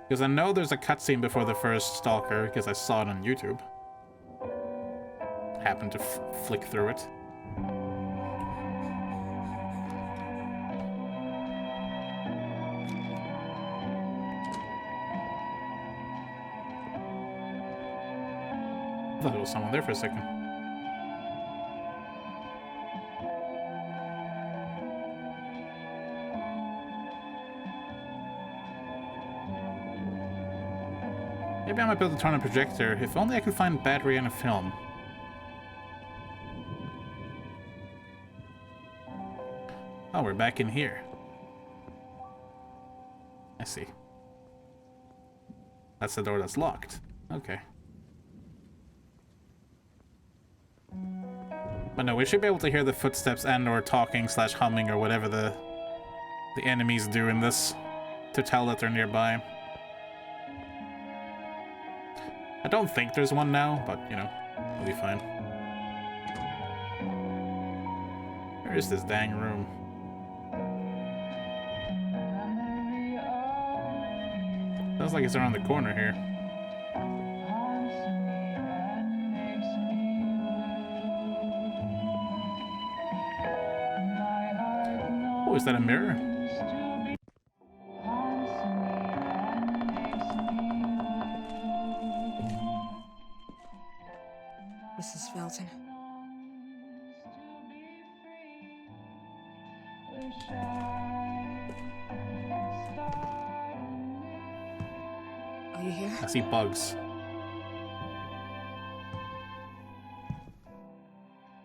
Because I know there's a cutscene before the first stalker, because I saw it on YouTube. Happened to flick through it. I thought there was someone there for a second. Maybe I might be able to turn on a projector. If only I could find battery and a film. Oh, we're back in here. I see. That's the door that's locked. Okay. But no, we should be able to hear the footsteps and or talking slash humming or whatever the enemies do in this to tell that they're nearby. I don't think there's one now, but you know, we'll be fine. Where is this dang room? Sounds like it's around the corner here. Oh, is that a mirror? Mrs. Felton. Are you here? I see bugs.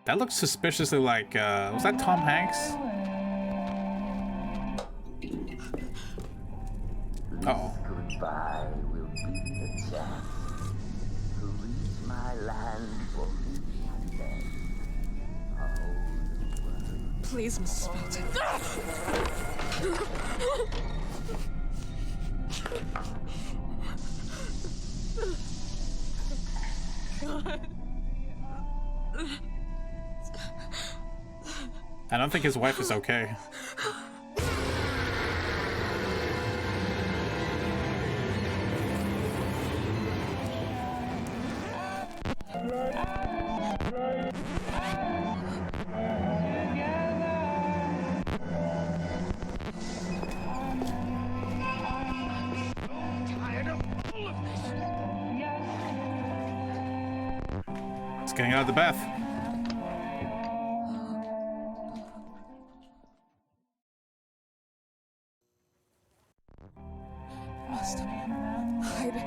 That looks suspiciously like, was that Tom Hanks? Uh-oh. Goodbye will be the chance to reach my land for each day. Please, Mrs. Felton. I don't think his wife is okay. It's getting out of the bath. Must hide.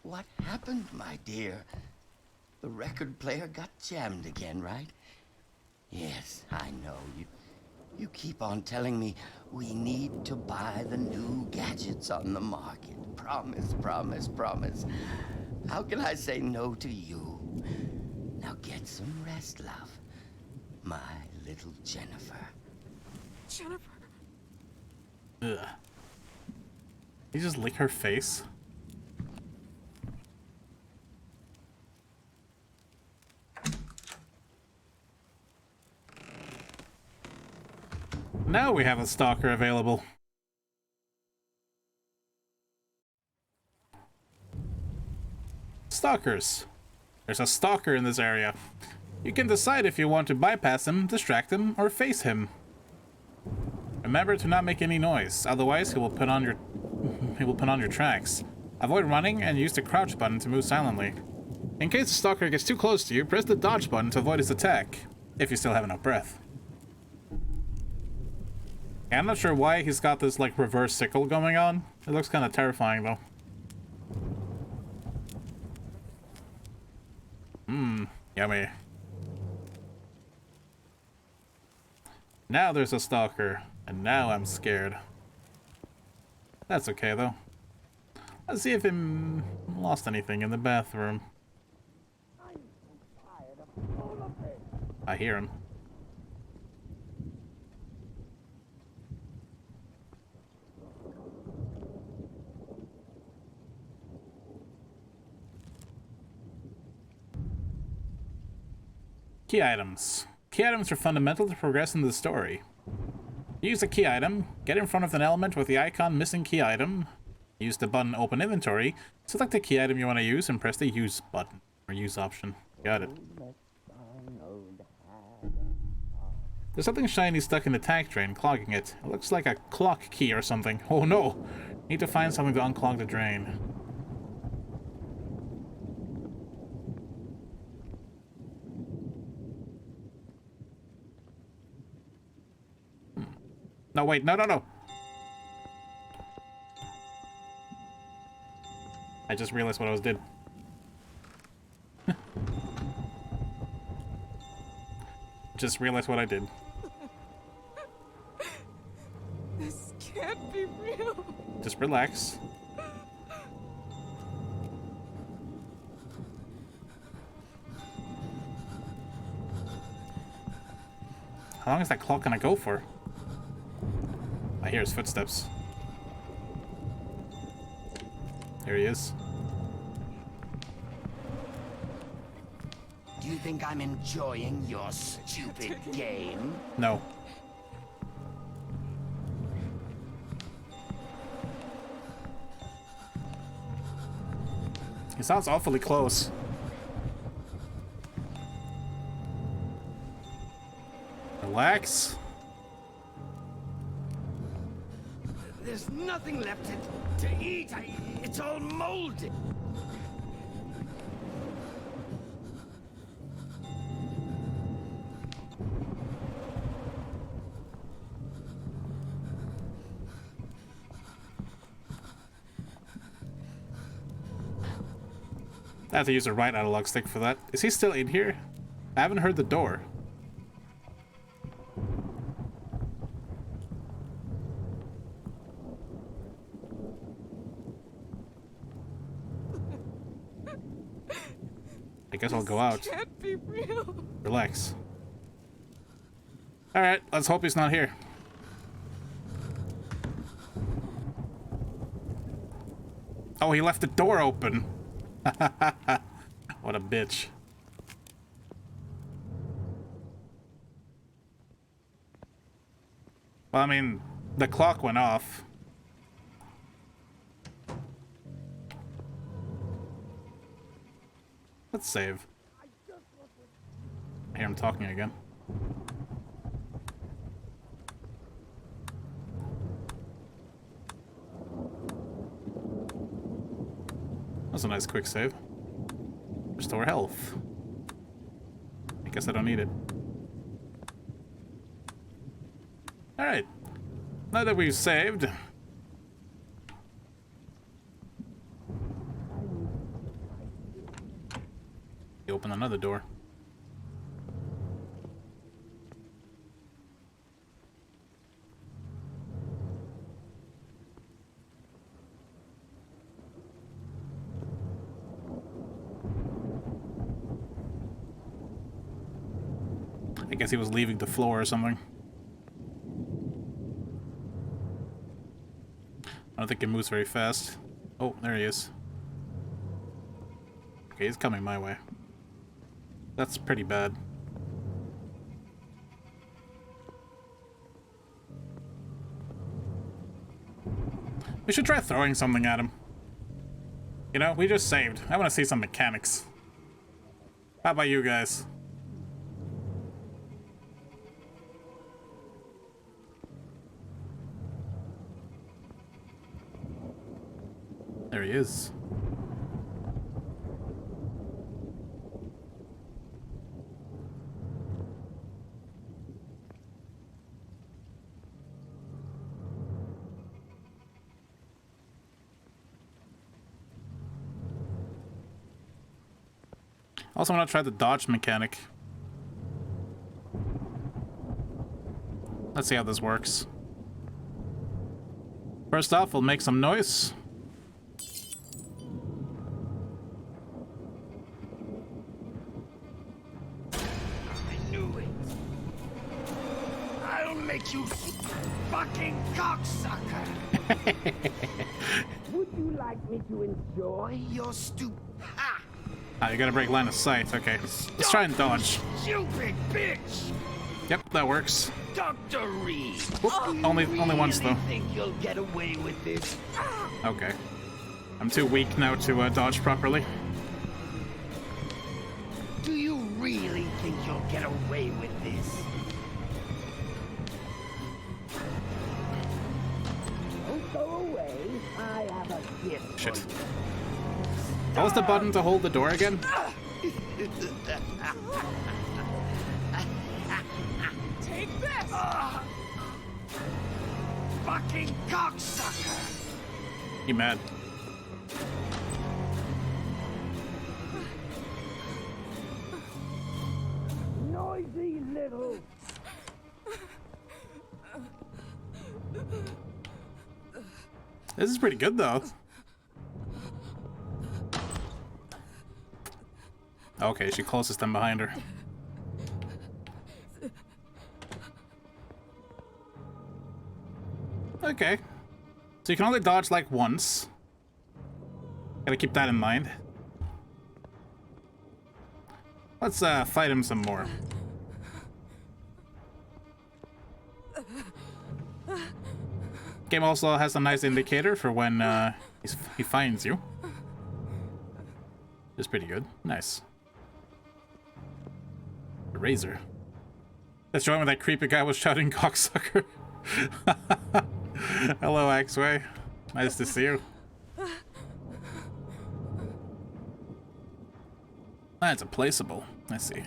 What happened, my dear? The record player got jammed again, right? Yes, I know. You keep on telling me we need to buy the new gadgets on the market. Promise, promise, promise. How can I say no to you? Now get some rest, love. My little Jennifer. Jennifer. Ugh. You just lick her face? Now we have a stalker available. Stalkers. There's a stalker in this area. You can decide if you want to bypass him, distract him, or face him. Remember to not make any noise, otherwise he will put on your tracks. Avoid running and use the crouch button to move silently. In case the stalker gets too close to you, press the dodge button to avoid his attack, if you still have enough breath. I'm not sure why he's got this, like, reverse sickle going on. It looks kind of terrifying, though. Mmm, yummy. Now there's a stalker, and now I'm scared. That's okay, though. Let's see if he lost anything in the bathroom. I hear him. Key items. Key items are fundamental to progress in the story. Use a key item, get in front of an element with the icon missing key item, use the button open inventory, select the key item you want to use, and press the use button, or use option. Got it. There's something shiny stuck in the tank drain, clogging it. It looks like a clock key or something. Oh no! Need to find something to unclog the drain. No, wait, no, no, no! I just realized what I was did. Just realized what I did. This can't be real. Just relax. How long is that clock gonna go for? I hear his footsteps. There he is. Do you think I'm enjoying your stupid game? No. He sounds awfully close. Relax. There's nothing left to eat. It's all molded. I have to use the right analog stick for that. Is he still in here? I haven't heard the door. I guess I'll go out. Can't be real. Relax. Alright, let's hope he's not here. Oh, he left the door open. What a bitch. Well, I mean, the clock went off. Let's save. I hear him talking again. That's a nice quick save. Restore health. I guess I don't need it. Alright. Now that we've saved. You open another door. I guess he was leaving the floor or something. I don't think he moves very fast. Oh, there he is. Okay, he's coming my way. That's pretty bad. We should try throwing something at him. You know, we just saved. I want to see some mechanics. How about you guys? There he is. Also want to try the dodge mechanic. Let's see how this works. First off, we'll make some noise. I knew it. I'll make you fucking cocksucker. Would you like me to enjoy your stupid... Ha! Ah, you gotta break line of sight. Okay, let's try and dodge. Stupid bitch! Yep, that works. Dr. Reed! Only once though. Think you'll get away with this? Okay. I'm too weak now to dodge properly. Do you really think you'll get away with this? Shit. What was the button to hold the door again? Take this! Fucking cocksucker! You mad? Noisy little... This is pretty good, though. Okay, she closest them behind her. Okay. So you can only dodge like once. Gotta keep that in mind. Let's fight him some more. Game also has a nice indicator for when he finds you. It's pretty good. Nice. A razor. That's showing when that creepy guy was shouting cocksucker. Hello, Axway. Nice to see you. That's a placeable. I see.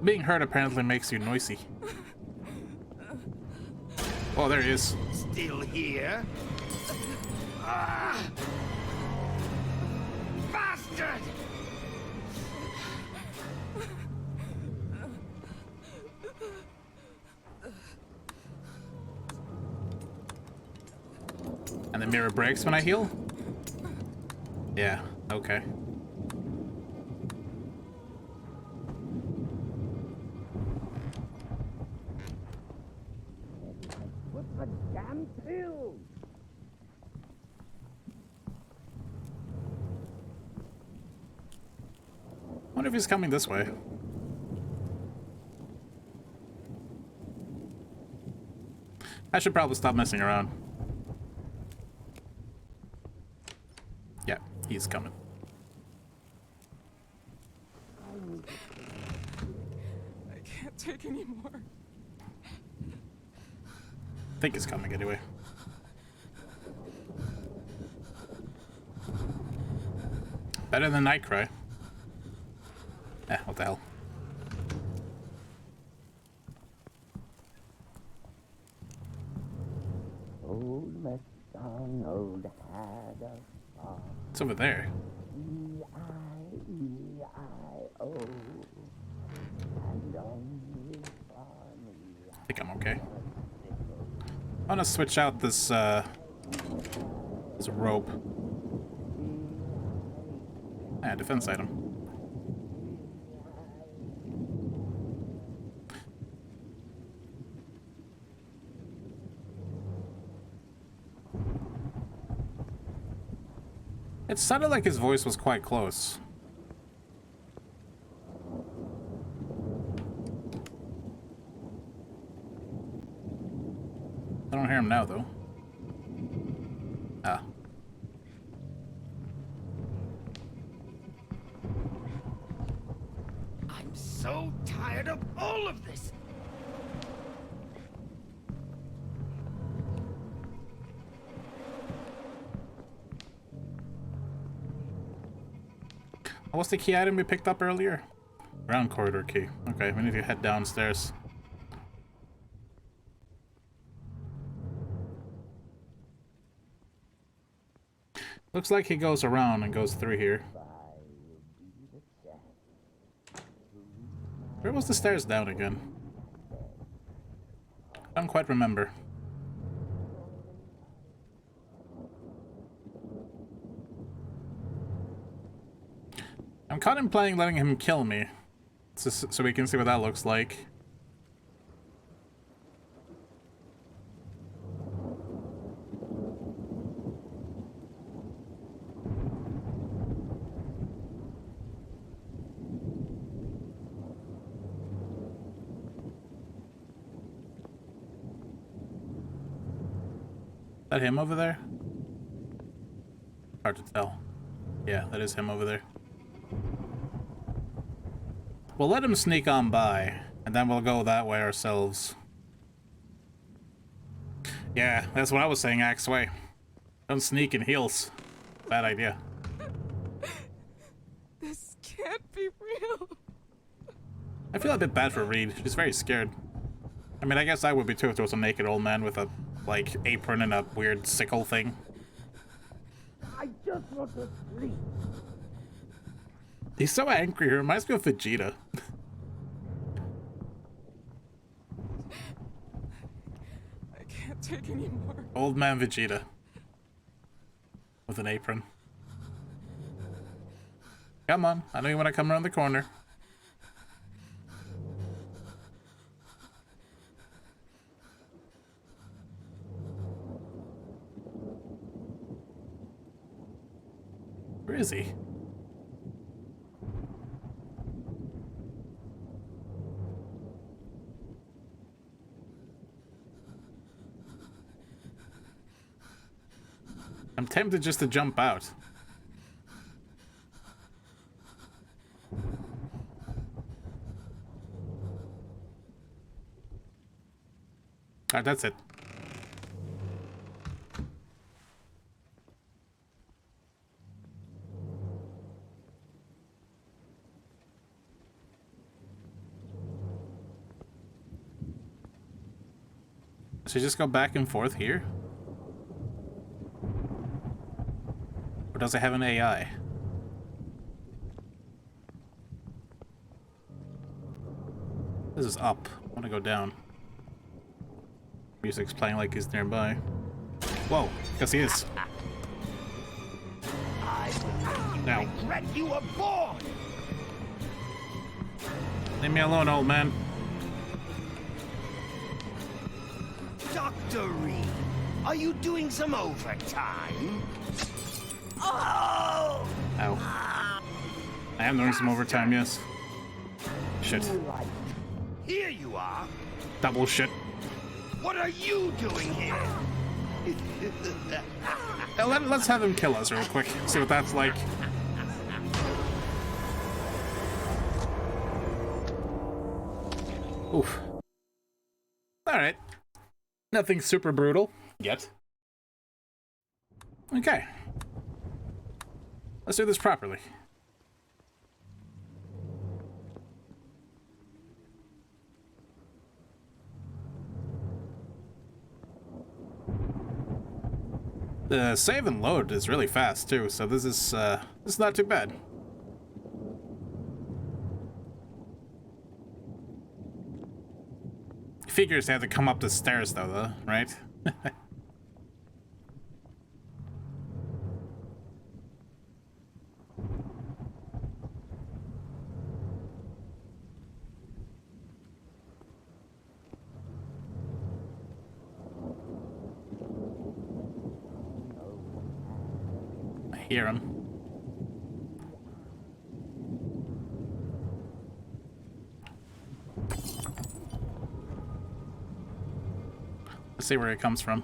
Being hurt apparently makes you noisy. Oh, there he is. Still here? Bastard! And the mirror breaks when I heal? Yeah, okay. What the damn pill? Wonder if he's coming this way. I should probably stop messing around. Yeah, he's coming. I can't take any more. I think he's coming anyway. Better than Nightcry. Eh, what the hell. Old MacDonald had a farm. It's over there. E-I-E-I-O. And on his farm he I think I'm okay. I'm gonna switch out this this rope. Ah, defense item. It sounded like his voice was quite close. I don't hear him now, though. Ah. I'm so tired of all of this. What's the key item we picked up earlier? Ground corridor key. Okay, we need to head downstairs. Looks like he goes around and goes through here. Where was the stairs down again? I don't quite remember. I'm contemplating letting him kill me, so we can see what that looks like. Is that him over there? Hard to tell. Yeah, that is him over there. We'll let him sneak on by, and then we'll go that way ourselves. Yeah, that's what I was saying, Axway. Don't sneak in heels. Bad idea. This can't be real. I feel a bit bad for Reed. She's very scared. I mean, I guess I would be too if there was a naked old man with a, like, apron and a weird sickle thing. I just want to sleep. He's so angry. He reminds me of Vegeta. I can't take anymore. Old man Vegeta. With an apron. Come on. I know you want to come around the corner. Where is he? I'm tempted just to jump out. Alright, that's it. Should I just go back and forth here? Or does it have an AI? This is up. I want to go down. Music's playing like he's nearby. Whoa, guess he is. Now. Regret you were born! Leave me alone, old man. Dr. Reed, are you doing some overtime? Oh! Ow. I am doing some overtime, yes. Shit. Here you are. Double shit. What are you doing here? Let's have him kill us real quick. See what that's like. Oof. Alright. Nothing super brutal yet. Okay. Let's do this properly. The save and load is really fast too, so this is not too bad. Figures they have to come up the stairs though, right? I hear him. Let's see where it comes from.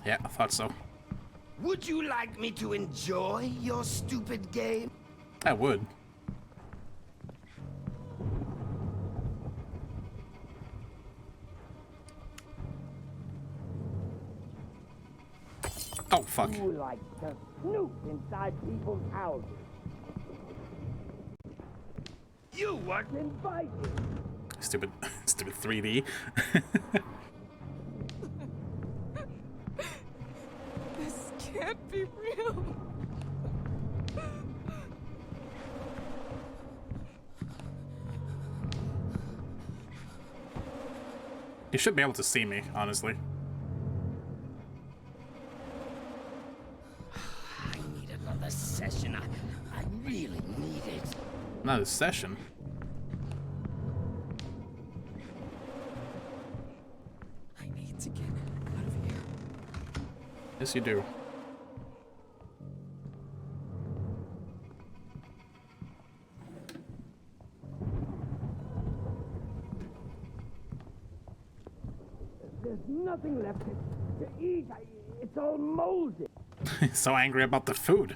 Yeah, I thought so. Would you like me to enjoy your stupid game? I would. Oh, fuck. You like to snoop inside people's houses. You weren't invited. Stupid 3D. This can't be real. You should be able to see me, honestly. I need another session. I really need it. Not a session. I need to get out of here. Yes, you do. There's nothing left to eat. It's all moldy. So angry about the food.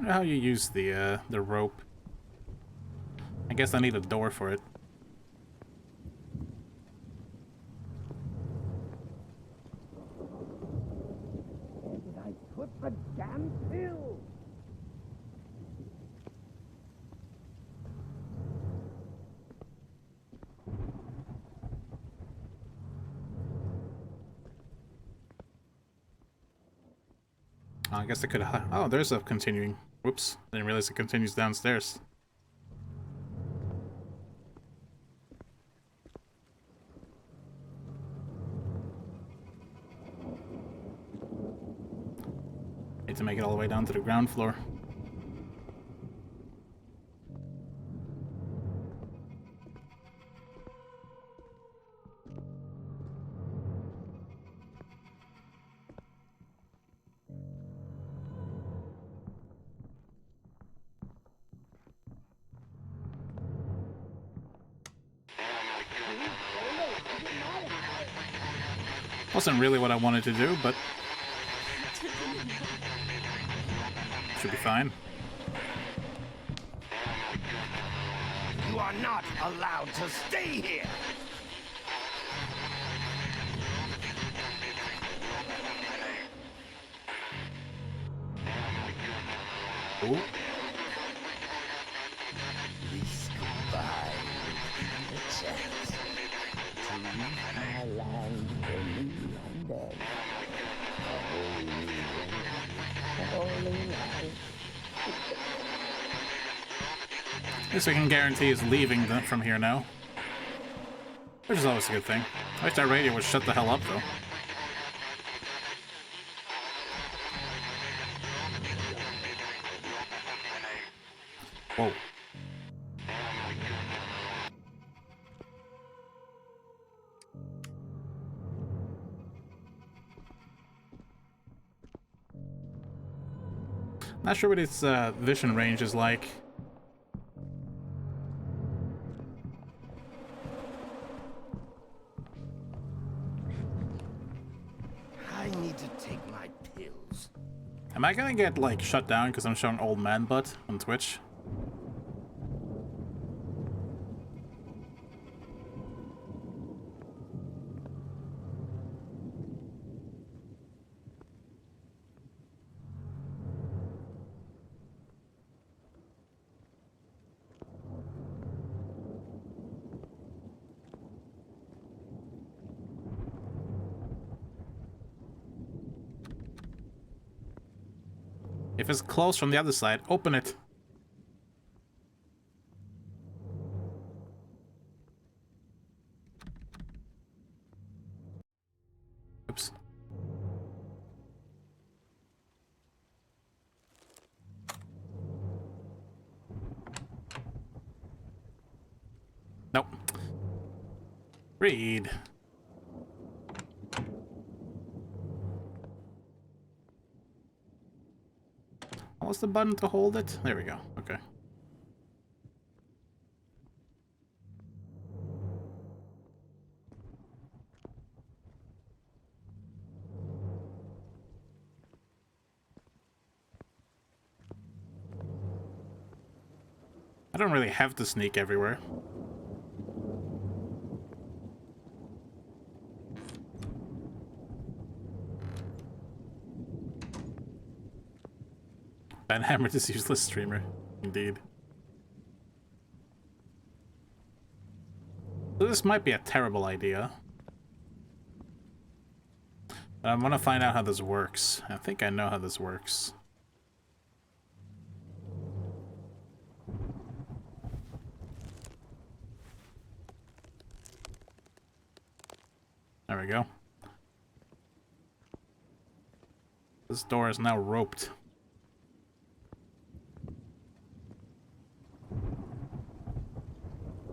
wonder how you use the rope. I guess I need a door for it. Oh, I guess I could have. Oh, there's a continuing. Whoops. Didn't realize it continues downstairs. Need to make it all the way down to the ground floor. Wasn't really what I wanted to do, but should be fine. You are not allowed to stay here! Ooh. This goodbye will be the chance to leave my land for new undead. A whole new world, a whole new life. At least we can guarantee he's leaving from here now. Which is always a good thing. I wish that radio would shut the hell up, though. Whoa. Not sure what its vision range is like. I need to take my pills. Am I gonna get, like, shut down because I'm showing old man butt on Twitch? If it's closed from the other side, open it. Oops. Nope. Read. What's the button to hold it? There we go. Okay. I don't really have to sneak everywhere. Ben hammered this useless streamer. Indeed. So this might be a terrible idea. But I want to find out how this works. I think I know how this works. There we go. This door is now roped.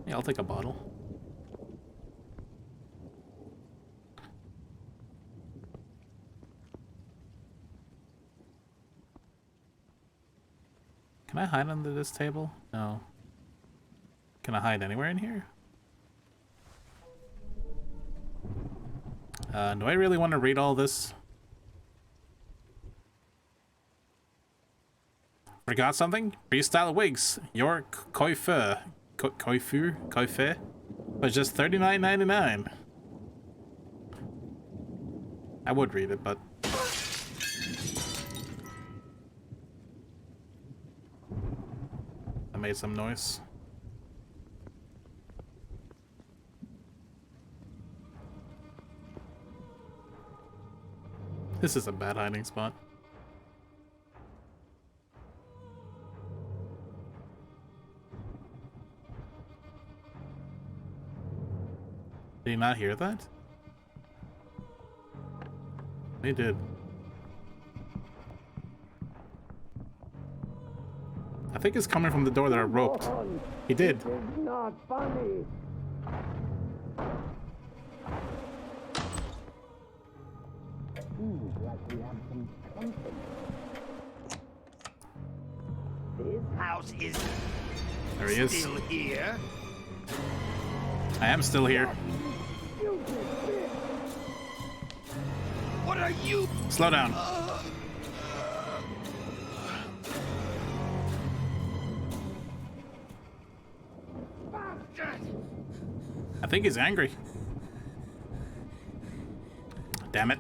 Yeah, I'll take a bottle. Can I hide under this table? No. Can I hide anywhere in here? Do I really want to read all this? Forgot something? Freestyle wigs. Your coiffeur. Coiffeur? Was just $39.99. I would read it, but... I made some noise. This is a bad hiding spot. Did you not hear that? He did. I think it's coming from the door that I roped. He did. It's not funny. Seems like we have some company. This house is There he is. still here. I am still here. What are you? Slow down. I think he's angry. Damn it.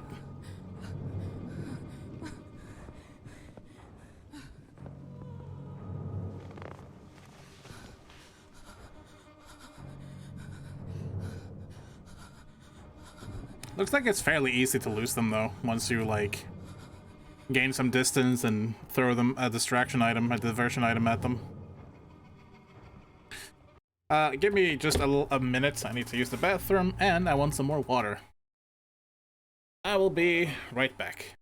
Looks like it's fairly easy to lose them though, once you like gain some distance and throw them a distraction item, a diversion item at them. Give me just a minute. I need to use the bathroom and I want some more water. I will be right back.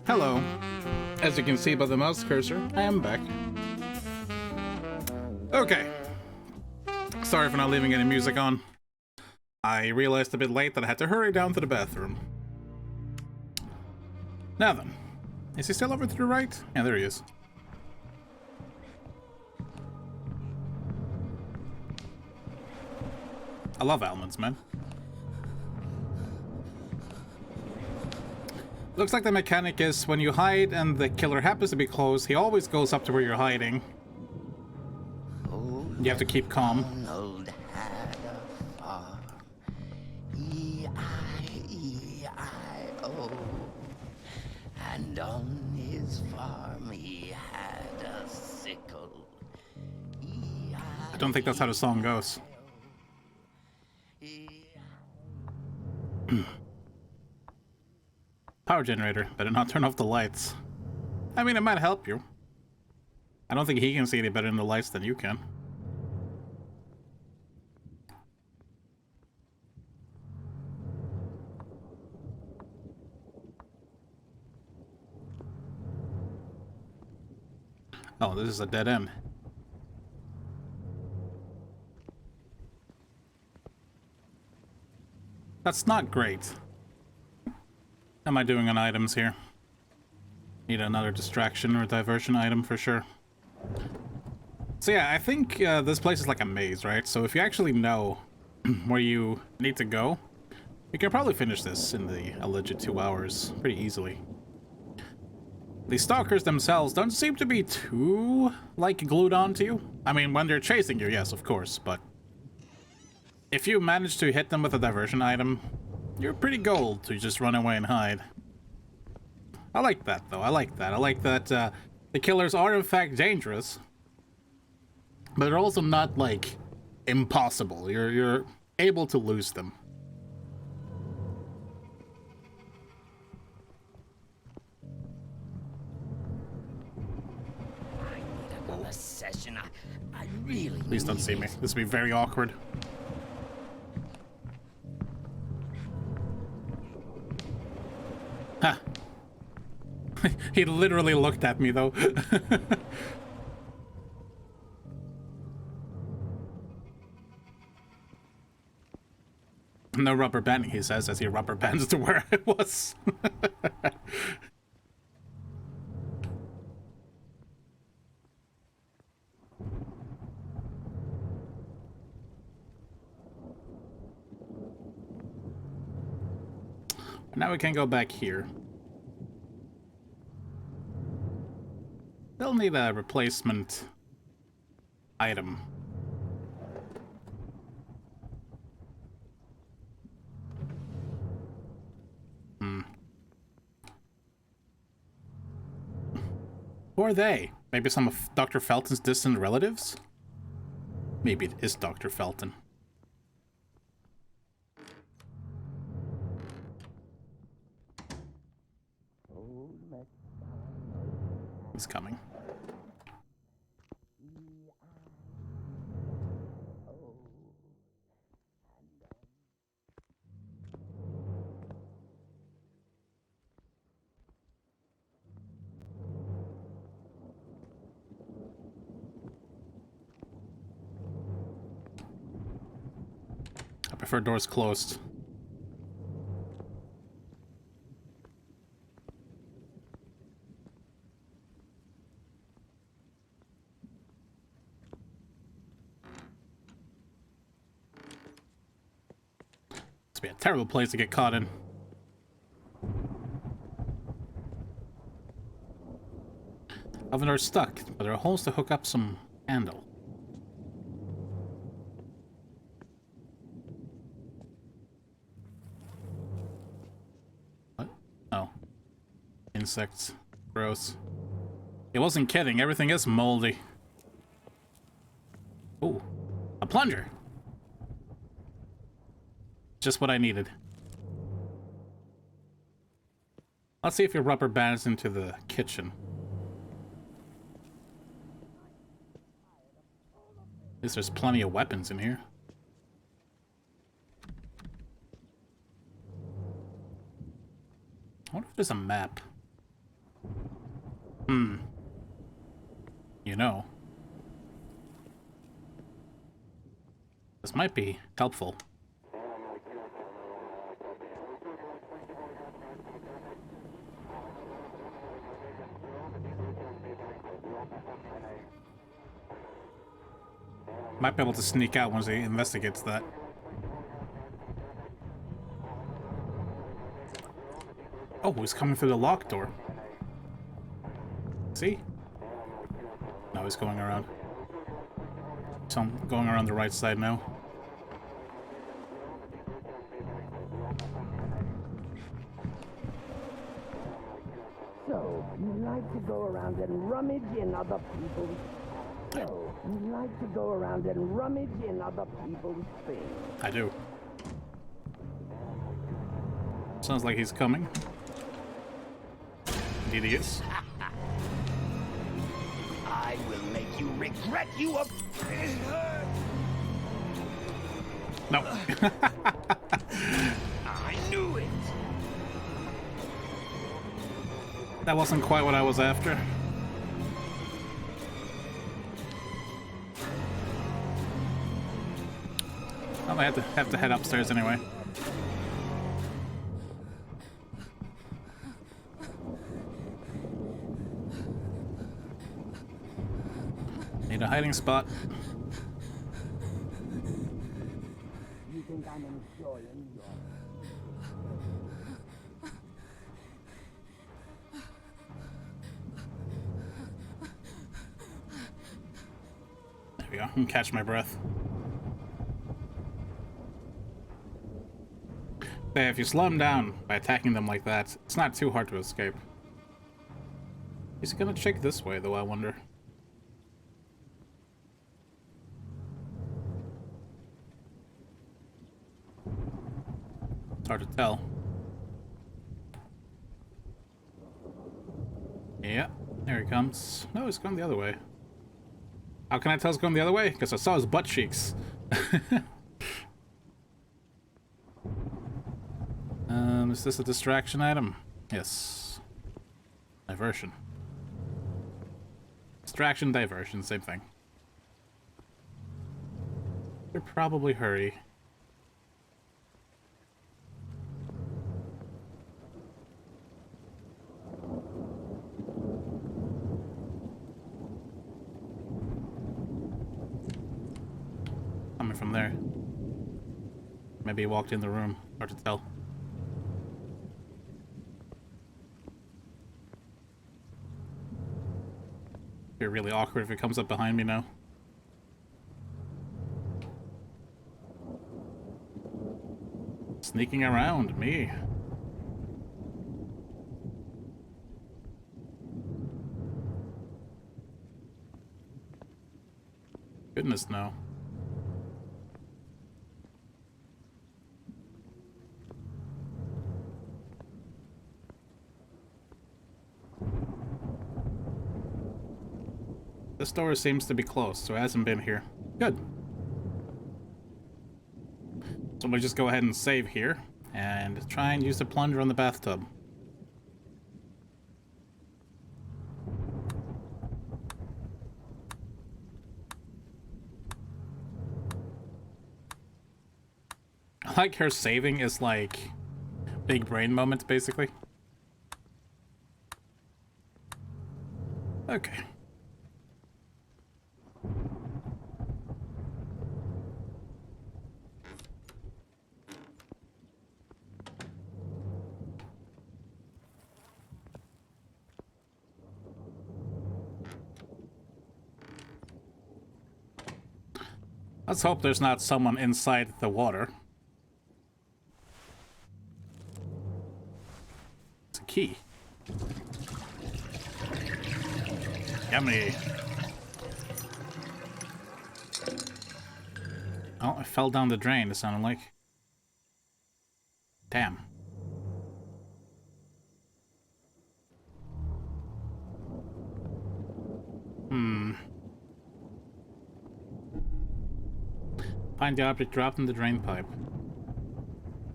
Hello. As you can see by the mouse cursor, I am back. Okay. Sorry for not leaving any music on. I realized a bit late that I had to hurry down to the bathroom. Now then. Is he still over to the right? Yeah, there he is. I love almonds, man. Looks like the mechanic is when you hide and the killer happens to be close, he always goes up to where you're hiding. You have to keep calm. Arnold had a farm. E-I-E-I-O. And on his farm he had a sickle. I don't think that's how the song goes. Power generator. Better not turn off the lights. I mean, it might help you. I don't think he can see any better in the lights than you can. Oh, this is a dead end. That's not great. How am I doing on items here? Need another distraction or diversion item for sure. So yeah, I think this place is like a maze, right? So if you actually know where you need to go, you can probably finish this in the alleged 2 hours pretty easily. The stalkers themselves don't seem to be too, like, glued onto you. I mean, when they're chasing you, yes, of course, but if you manage to hit them with a diversion item, you're pretty gold to just run away and hide. I like that, though. I like that. I like that the killers are, in fact, dangerous, but they're also not, like, impossible. You're able to lose them. Another session. I really Please don't need see me. it. This will be very awkward. Ha! He literally looked at me, though. No rubber banding, he says, as he rubber bands to where I was. Now we can go back here. They'll need a replacement item. Who are they? Maybe some of Dr. Felton's distant relatives? Maybe it is Dr. Felton. He's coming. prefer doors closed. Be a terrible place to get caught in. Oven door's stuck, but there are holes to hook up some handle. What? Oh. Insects. Gross. It wasn't kidding, everything is moldy. Ooh. A plunger! Just what I needed. Let's see if your rubber bands into the kitchen. At least there's plenty of weapons in here. I wonder if there's a map. You know. This might be helpful. Might be able to sneak out once he investigates that. Oh, he's coming through the locked door. See? No, he's going around. So I'm going around the right side now. So, you like to go around and rummage in other people's... So, you like to go around and rummage in other people's things. I do. Sounds like he's coming. Indeed he is. I will make you regret you a... No. I knew it! That wasn't quite what I was after. Well, I have to head upstairs anyway. Need a hiding spot. You think I'm enjoying your... There we go. I can catch my breath. Yeah, if you slow them down by attacking them like that, it's not too hard to escape. He's gonna check this way, though, I wonder. It's hard to tell. Yeah, there he comes. No, he's going the other way. How can I tell he's going the other way? Because I saw his butt cheeks. Is this a distraction item? Yes. Diversion. Distraction, diversion, same thing. Should probably hurry. Coming from there. Maybe he walked in the room. Hard to tell. Be really awkward if it comes up behind me now. Sneaking around, me. Goodness, no. This door seems to be closed, so it hasn't been here. Good. So we'll just go ahead and save here, and try and use the plunger on the bathtub. like her saving is like big brain moment, basically. Okay. Let's hope there's not someone inside the water. It's a key. Yummy. Oh, I fell down the drain, it sounded like. Damn. Find the object dropped in the drain pipe.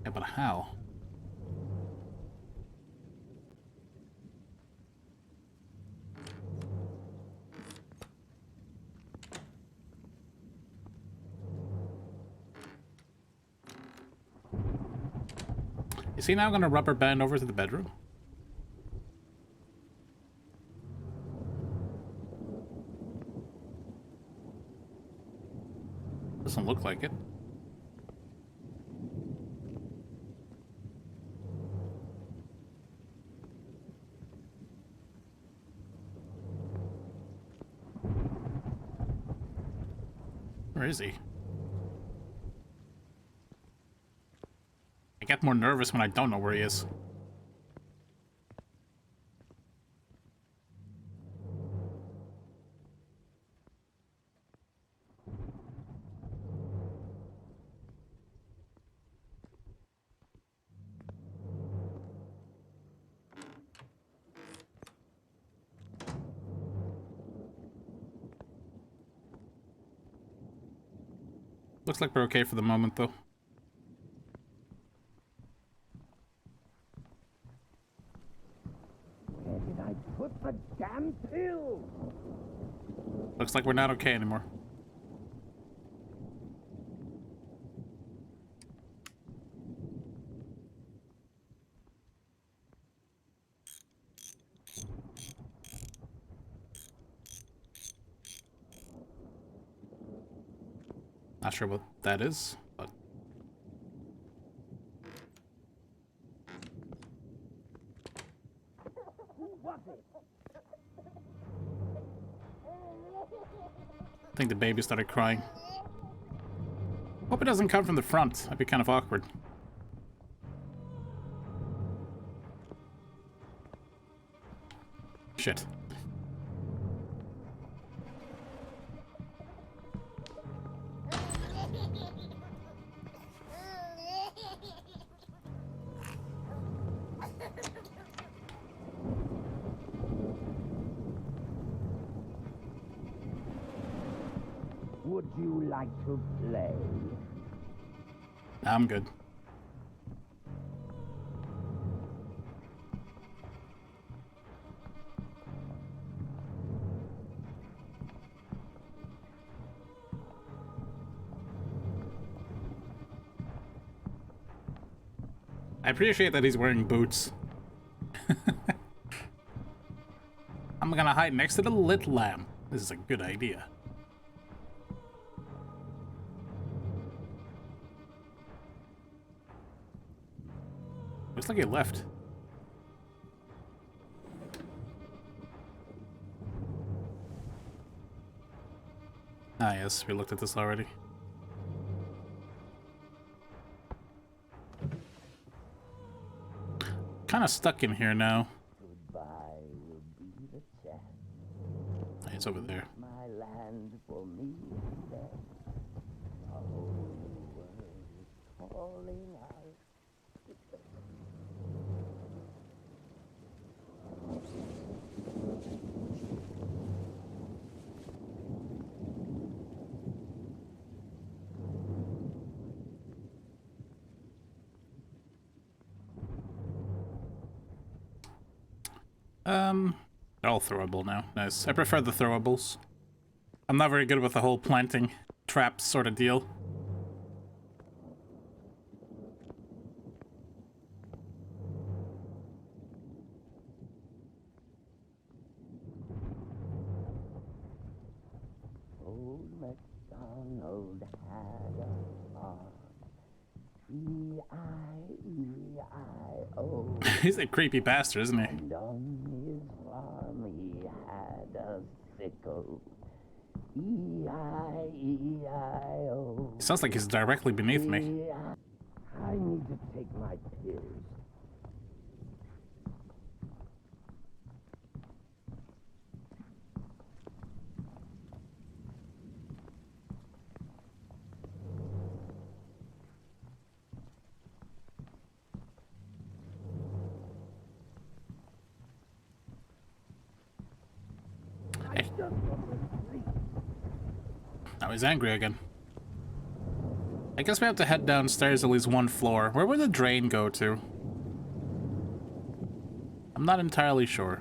Yeah, but how? Is he now gonna rubber band over to the bedroom? Doesn't look like it. Where is he? I get more nervous when I don't know where he is. Looks like we're okay for the moment, though. Where did I put the damn pill? Looks like we're not okay anymore. Not sure what that is, but... I think the baby started crying. Hope it doesn't come from the front. That'd be kind of awkward. Shit. Would you like to play? I'm good. I appreciate that he's wearing boots. I'm gonna hide next to the lit lamp. This is a good idea. Looks like he left. Ah, yes, we looked at this already. Kind of stuck in here now. Goodbye will be the chance. It's over there. My land for me and them. The whole world is calling out. They're all throwable now. Nice. I prefer the throwables. I'm not very good with the whole planting traps sort of deal. Donald had a farm. E-I-E-I-O. He's a creepy bastard, isn't he? And on his farm he had a sickle. E-I-E-I-O. He sounds like he's directly beneath me. I need to take my pills. Now he's angry again. I guess we have to head downstairs at least one floor. Where would the drain go to? I'm not entirely sure.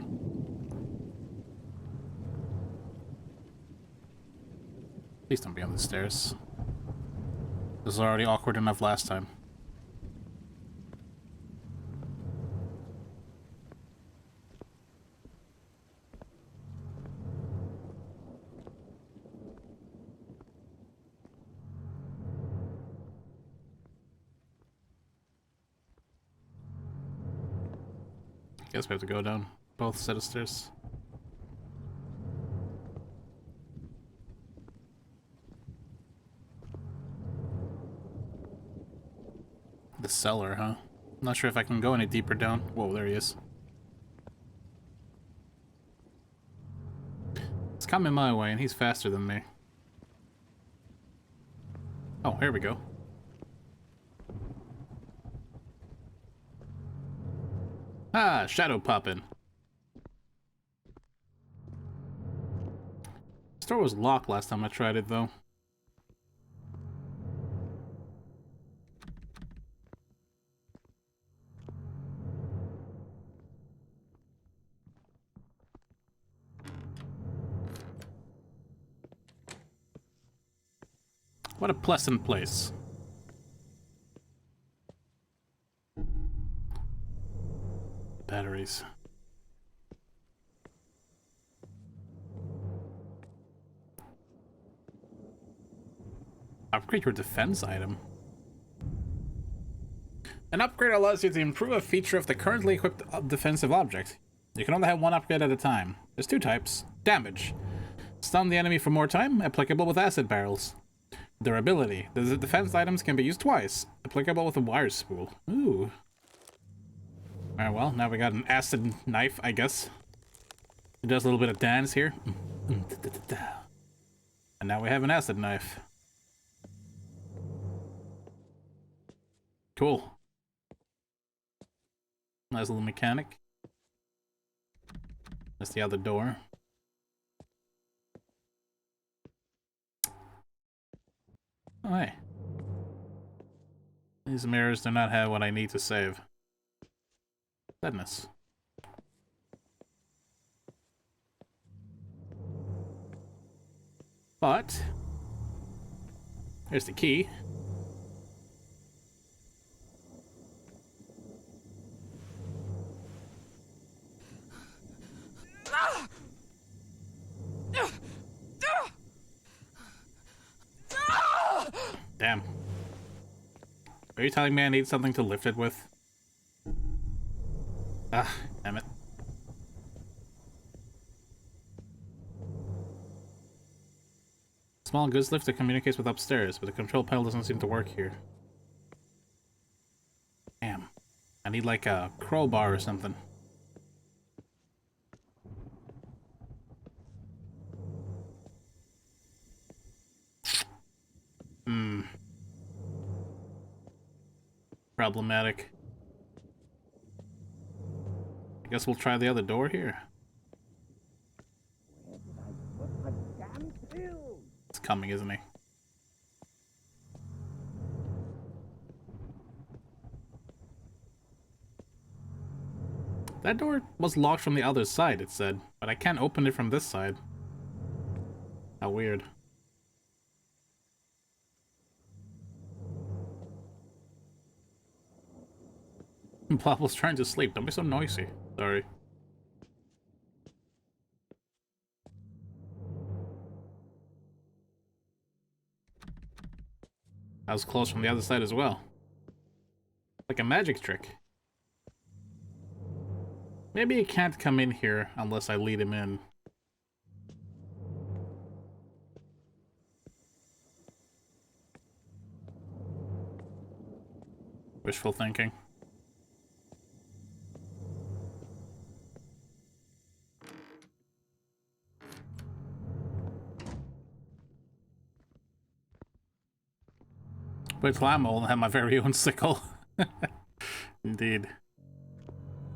Please don't be on the stairs. This was already awkward enough last time. Guess we have to go down both set of stairs. The cellar, huh? I'm not sure if I can go any deeper down. Whoa, there he is. It's coming my way, and he's faster than me. Oh, here we go. Ah, shadow poppin'. This door was locked last time I tried it, though. What a pleasant place. Batteries. Upgrade your defense item. An upgrade allows you to improve a feature of the currently equipped defensive object. You can only have one upgrade at a time. There's two types. Damage. Stun the enemy for more time, applicable with acid barrels. Durability. The defense items can be used twice, applicable with a wire spool. Ooh. Alright, well, now we got an acid knife, I guess. It does a little bit of dance here. And now we have an acid knife. Cool. Nice little mechanic. That's the other door. Oh, hey. These mirrors do not have what I need to save. Goodness. But here's the key. Damn. Are you telling me I need something to lift it with? Ah, damn it. Small goods lift that communicates with upstairs, but the control panel doesn't seem to work here. Damn. I need like a crowbar or something. Problematic. I guess we'll try the other door here. It's coming, isn't he? That door was locked from the other side, it said, but I can't open it from this side. How weird. Papa's trying to sleep. Don't be so noisy. Sorry. I was close from the other side as well. Like a magic trick. Maybe he can't come in here unless I lead him in. Wishful thinking. Wait till I'm old and have my very own sickle. Indeed.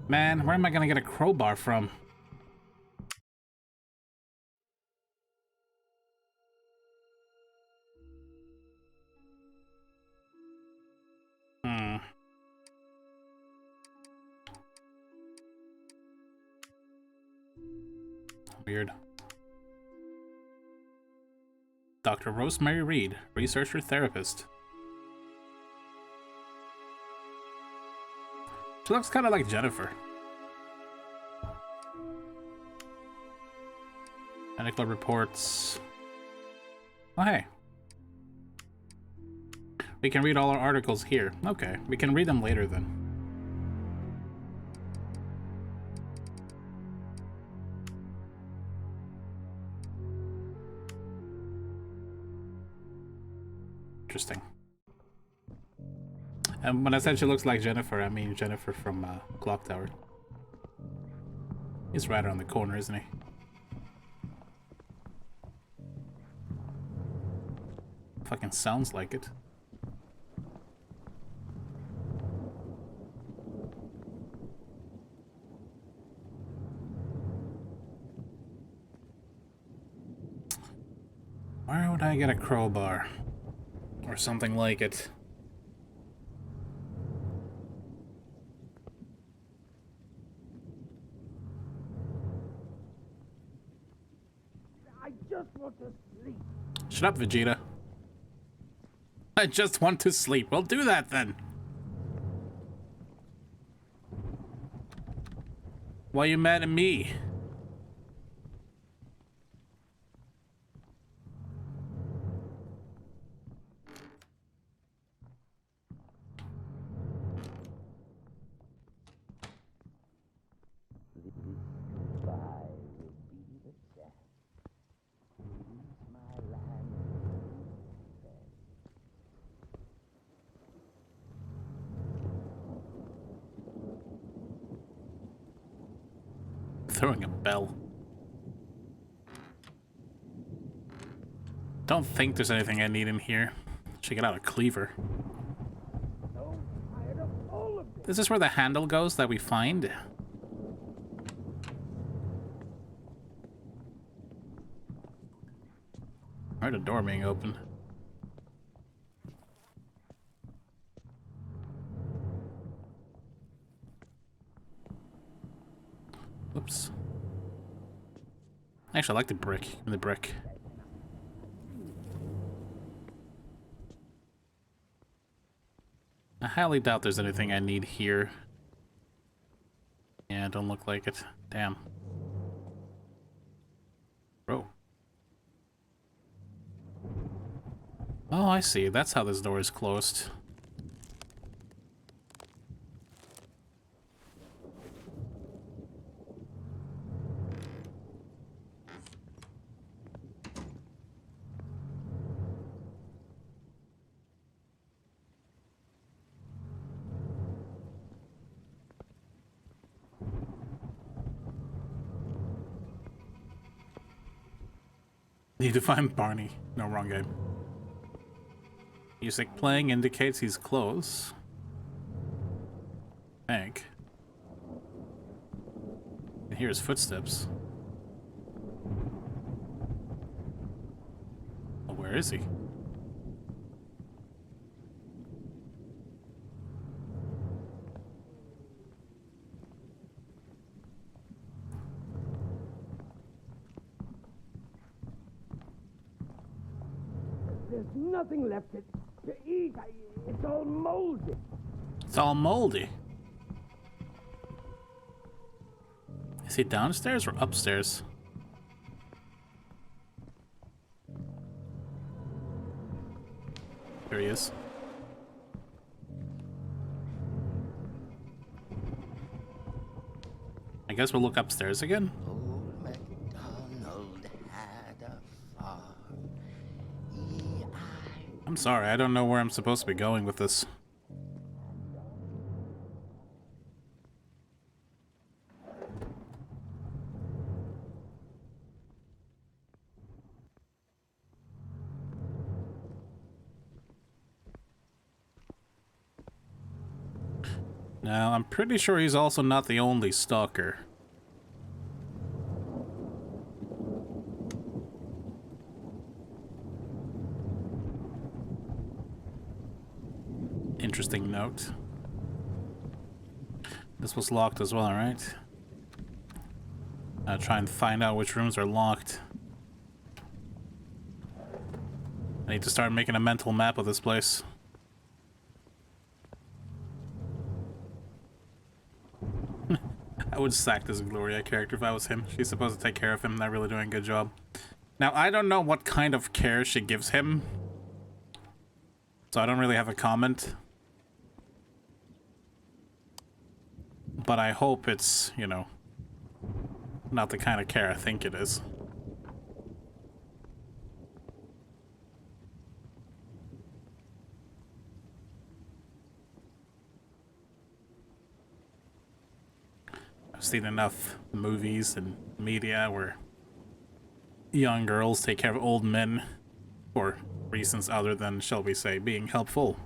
Man, where am I gonna get a crowbar from? Weird. Dr. Rosemary Reed, researcher therapist. She looks kind of like Jennifer. Medical reports. Oh, hey. We can read all our articles here. Okay, we can read them later then. Interesting. And when I said she looks like Jennifer, I mean Jennifer from Clock Tower. He's right around the corner, isn't he? Fucking sounds like it. Where would I get a crowbar? Or something like it. I just want to sleep. Shut up, Vegeta. I just want to sleep. Well, do that then. Why are you mad at me? Throwing a bell. Don't think there's anything I need in here. Should get out a cleaver. Is this where the handle goes that we find? I heard a door being opened. Oops. Actually, I like the brick. The brick. I highly doubt there's anything I need here. Yeah, don't look like it. Damn. Bro. Oh, I see. That's how this door is closed. Need to find Barney. No, wrong game. Music playing indicates he's close. I think. I hear his footsteps. Oh, where is he? There's nothing left to eat. It's all moldy. It's all moldy. Is he downstairs or upstairs? There he is. I guess we'll look upstairs again. Old MacDonald had a farm. I'm sorry, I don't know where I'm supposed to be going with this. Now, I'm pretty sure he's also not the only stalker. Interesting note. This was locked as well, right? I'll try and find out which rooms are locked. I need to start making a mental map of this place. I would sack this Gloria character if I was him. She's supposed to take care of him, not really doing a good job. Now, I don't know what kind of care she gives him, so I don't really have a comment. But I hope it's, you know, not the kind of care I think it is. I've seen enough movies and media where young girls take care of old men for reasons other than, shall we say, being helpful.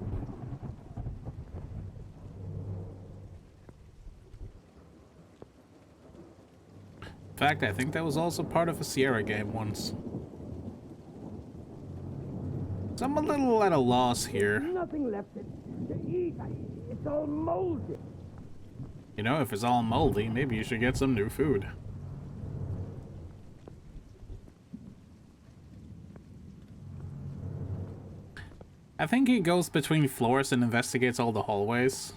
In fact, I think that was also part of a Sierra game once. So I'm a little at a loss here. Nothing left to eat. It's all moldy. You know, if it's all moldy, maybe you should get some new food. I think he goes between floors and investigates all the hallways.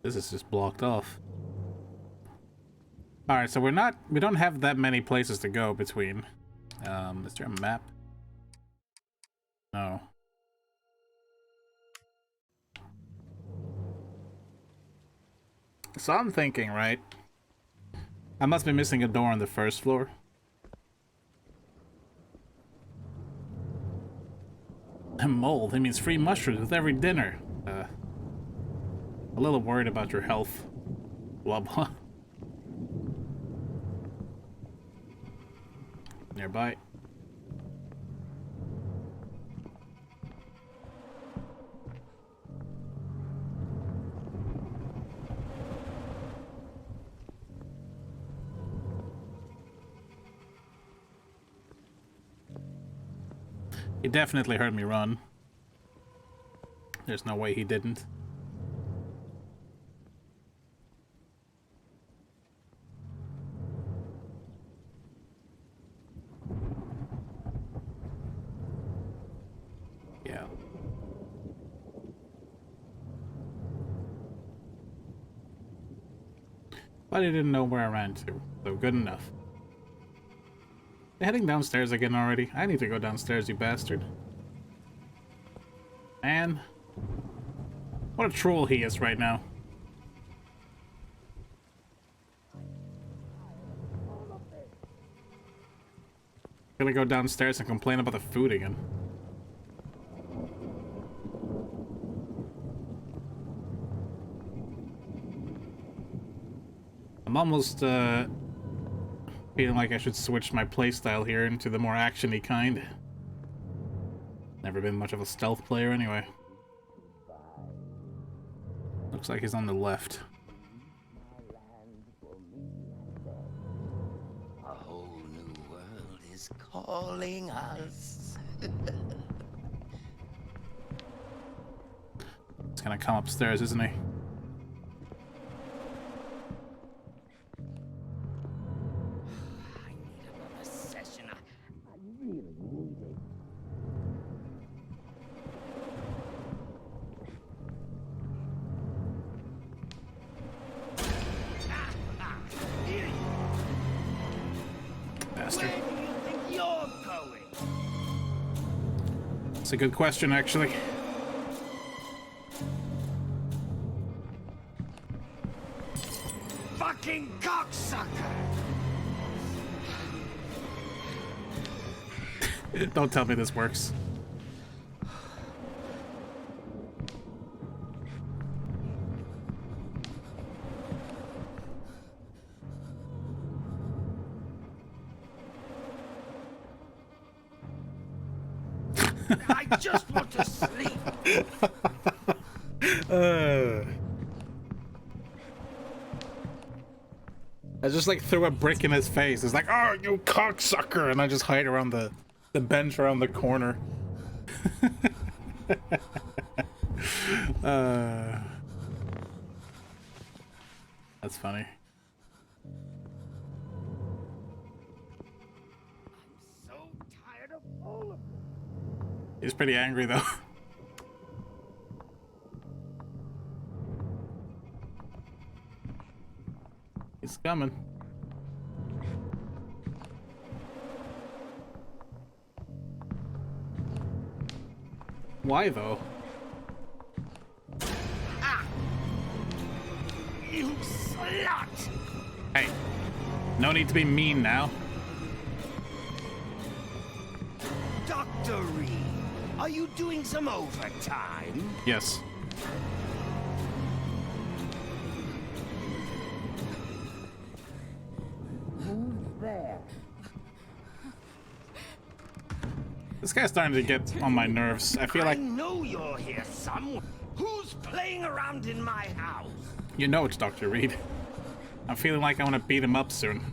This is just blocked off. Alright, so we don't have that many places to go between. Is there a map? No. So I'm thinking, right? I must be missing a door on the first floor. Mold, it means free mushrooms with every dinner. A little worried about your health. Blah blah. Nearby. He definitely heard me run. There's no way he didn't. Yeah. But he didn't know where I ran to, so good enough. They're heading downstairs again already. I need to go downstairs, you bastard. Man. What a troll he is right now. Gonna go downstairs and complain about the food again. I'm almost, feeling like I should switch my playstyle here into the more action-y kind. Never been much of a stealth player anyway. Looks like he's on the left. A whole new world is calling us. He's gonna come upstairs, isn't he? It's a good question, actually. Fucking cocksucker! Don't tell me this works. I just want to sleep. I just like threw a brick in his face. It's like, oh, you cocksucker, and I just hide around the bench around the corner. That's funny. So tired of all of them. He's pretty angry though. He's coming. Why though? You slut! Hey, no need to be mean now. Dr. Reed, are you doing some overtime? Yes. Who's there? This guy's starting to get on my nerves. I feel like I know you're here somewhere. Who's playing around in my house? you know it's Dr. Reed. I'm feeling like I want to beat him up soon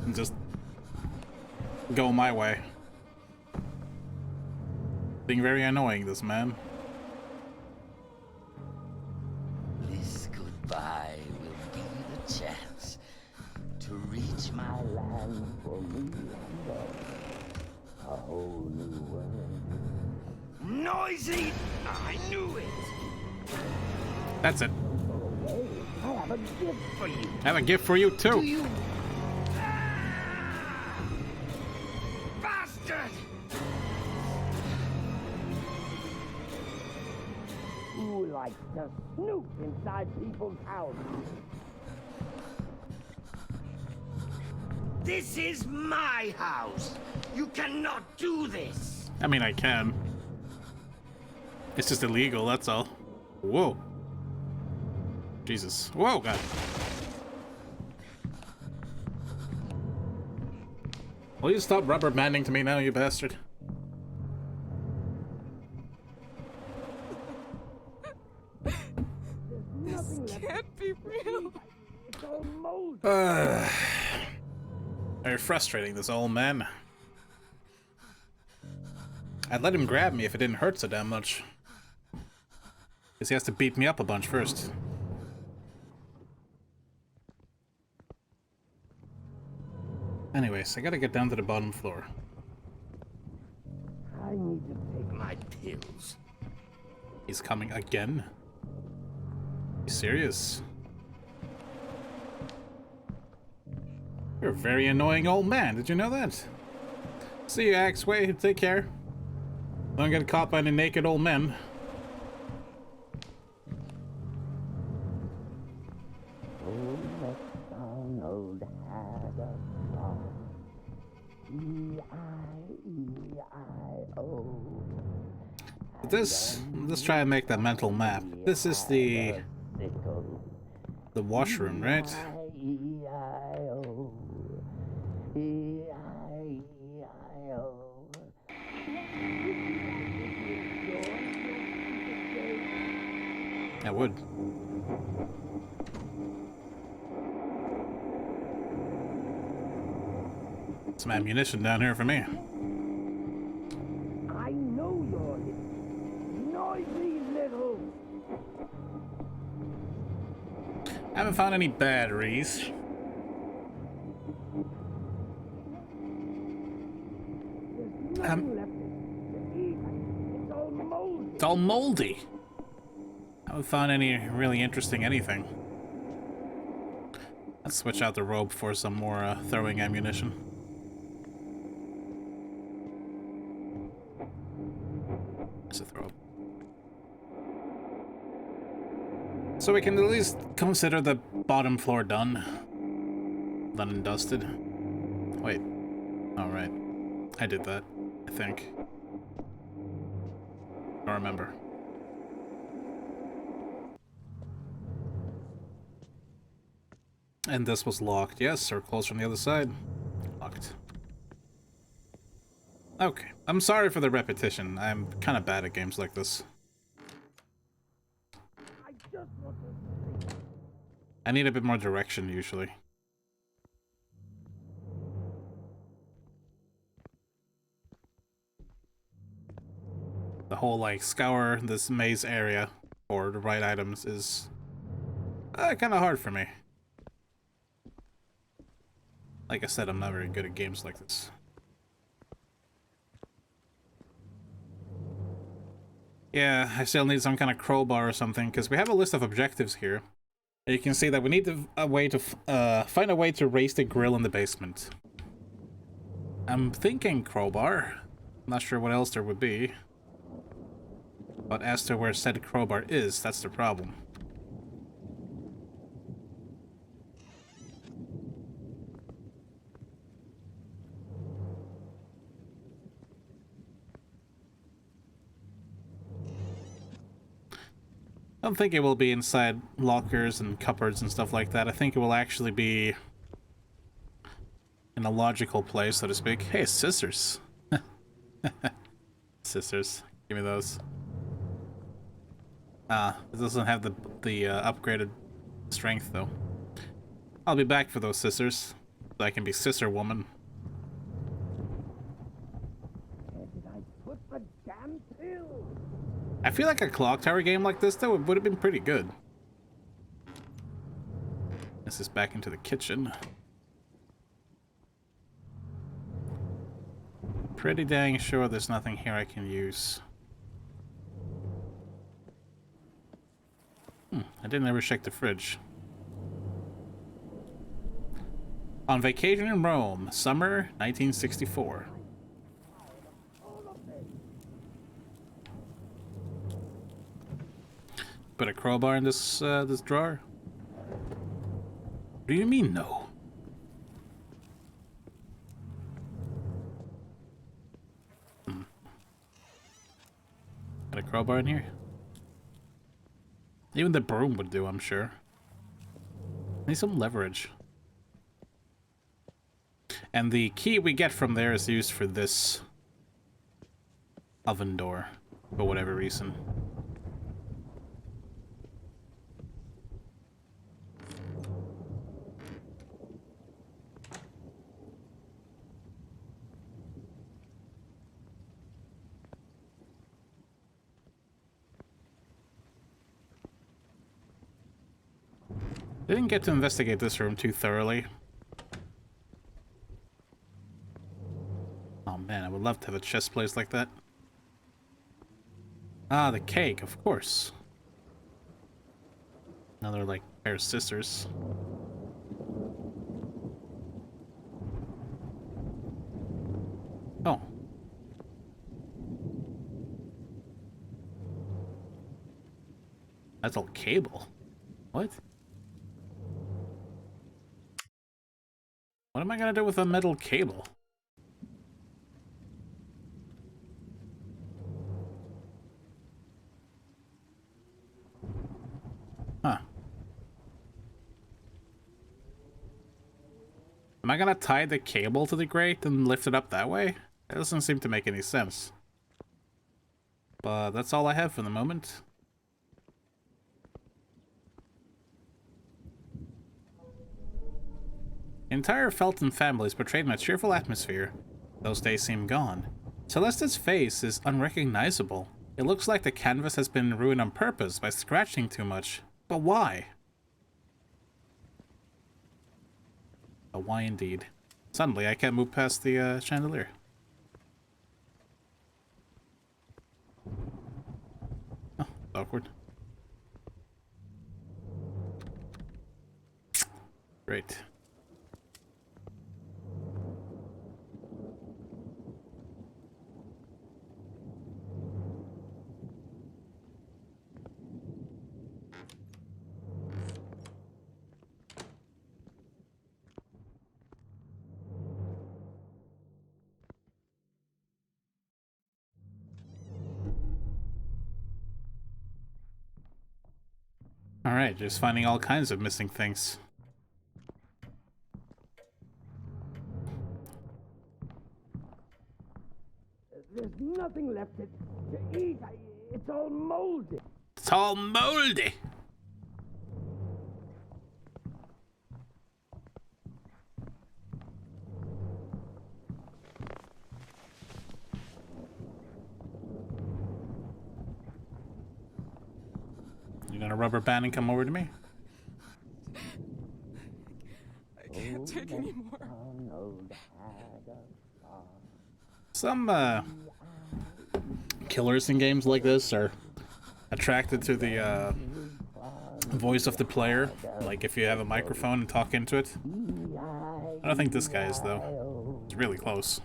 and just go my way. Being very annoying, this man. This goodbye will be the chance to reach my land for me and a whole new world. Noisy! I knew it! That's it. I have a gift for you. I have a gift for you too. Do you... Bastard! Who likes to snoop inside people's houses? This is my house! You cannot do this! I mean, I can. It's just illegal, that's all. Whoa. Jesus. Whoa, God. Will you stop rubber banding to me now, you bastard? This can't be real. Very frustrating, this old man. I'd let him grab me if it didn't hurt so damn much. Guess he has to beat me up a bunch first. Anyways, I gotta get down to the bottom floor. I need to take my pills. He's coming again? You serious? You're a very annoying old man, did you know that? See you, Axway. Take care. Don't get caught by any naked old men. Old MacDonald had a farm. E-I-E-I-O. Let's try and make that mental map. This is the washroom, right? E-I-E-I-O. E-I-E-I-O. I would. Some ammunition down here for me. I know you're here. Noisy little... I haven't found any batteries. It's all moldy. I haven't found any really interesting anything. Let's switch out the robe for some more throwing ammunition. That's a throw up. So we can at least consider the bottom floor done. Done and dusted. Wait. Alright. I did that, I think. Don't remember. And this was locked. Yes, or closed from the other side. Locked. Okay. I'm sorry for the repetition. I'm kind of bad at games like this. I need a bit more direction, usually. The whole, like, scour this maze area for the right items is kind of hard for me. Like I said, I'm not very good at games like this. Yeah, I still need some kind of crowbar or something, because we have a list of objectives here. And you can see that we need to find a way to raise the grill in the basement. I'm thinking crowbar. I'm not sure what else there would be. But as to where said crowbar is, that's the problem. I don't think it will be inside lockers and cupboards and stuff like that. I think it will actually be in a logical place, so to speak. Hey, scissors. Scissors. Give me those. Ah, it doesn't have the upgraded strength, though. I'll be back for those scissors, so I can be scissor woman. I feel like a clock tower game like this, though, it would have been pretty good. This is back into the kitchen. Pretty dang sure there's nothing here I can use. I didn't ever check the fridge. On vacation in Rome, summer 1964. Put a crowbar in this this drawer? What do you mean no? Got a crowbar in here? Even the broom would do, I'm sure. Need some leverage. And the key we get from there is used for this oven door, for whatever reason. Didn't get to investigate this room too thoroughly. Oh man, I would love to have a chest place like that. Ah, the cake, of course. Another, like, pair of scissors. Oh. That's all cable. What? What am I gonna do with a metal cable? Huh. Am I gonna tie the cable to the grate and lift it up that way? That doesn't seem to make any sense. But that's all I have for the moment. The entire Felton family is portrayed in a cheerful atmosphere. Those days seem gone. Celeste's face is unrecognizable. It looks like the canvas has been ruined on purpose by scratching too much. But why? But why indeed? Suddenly, I can't move past the chandelier. Oh, awkward. Great. Alright, just finding all kinds of missing things. There's nothing left to eat. It's all moldy. It's all moldy! You gonna rubber band and come over to me? I can't take anymore. Some killers in games like this are attracted to the voice of the player, like if you have a microphone and talk into it. I don't think this guy is, though. It's really close.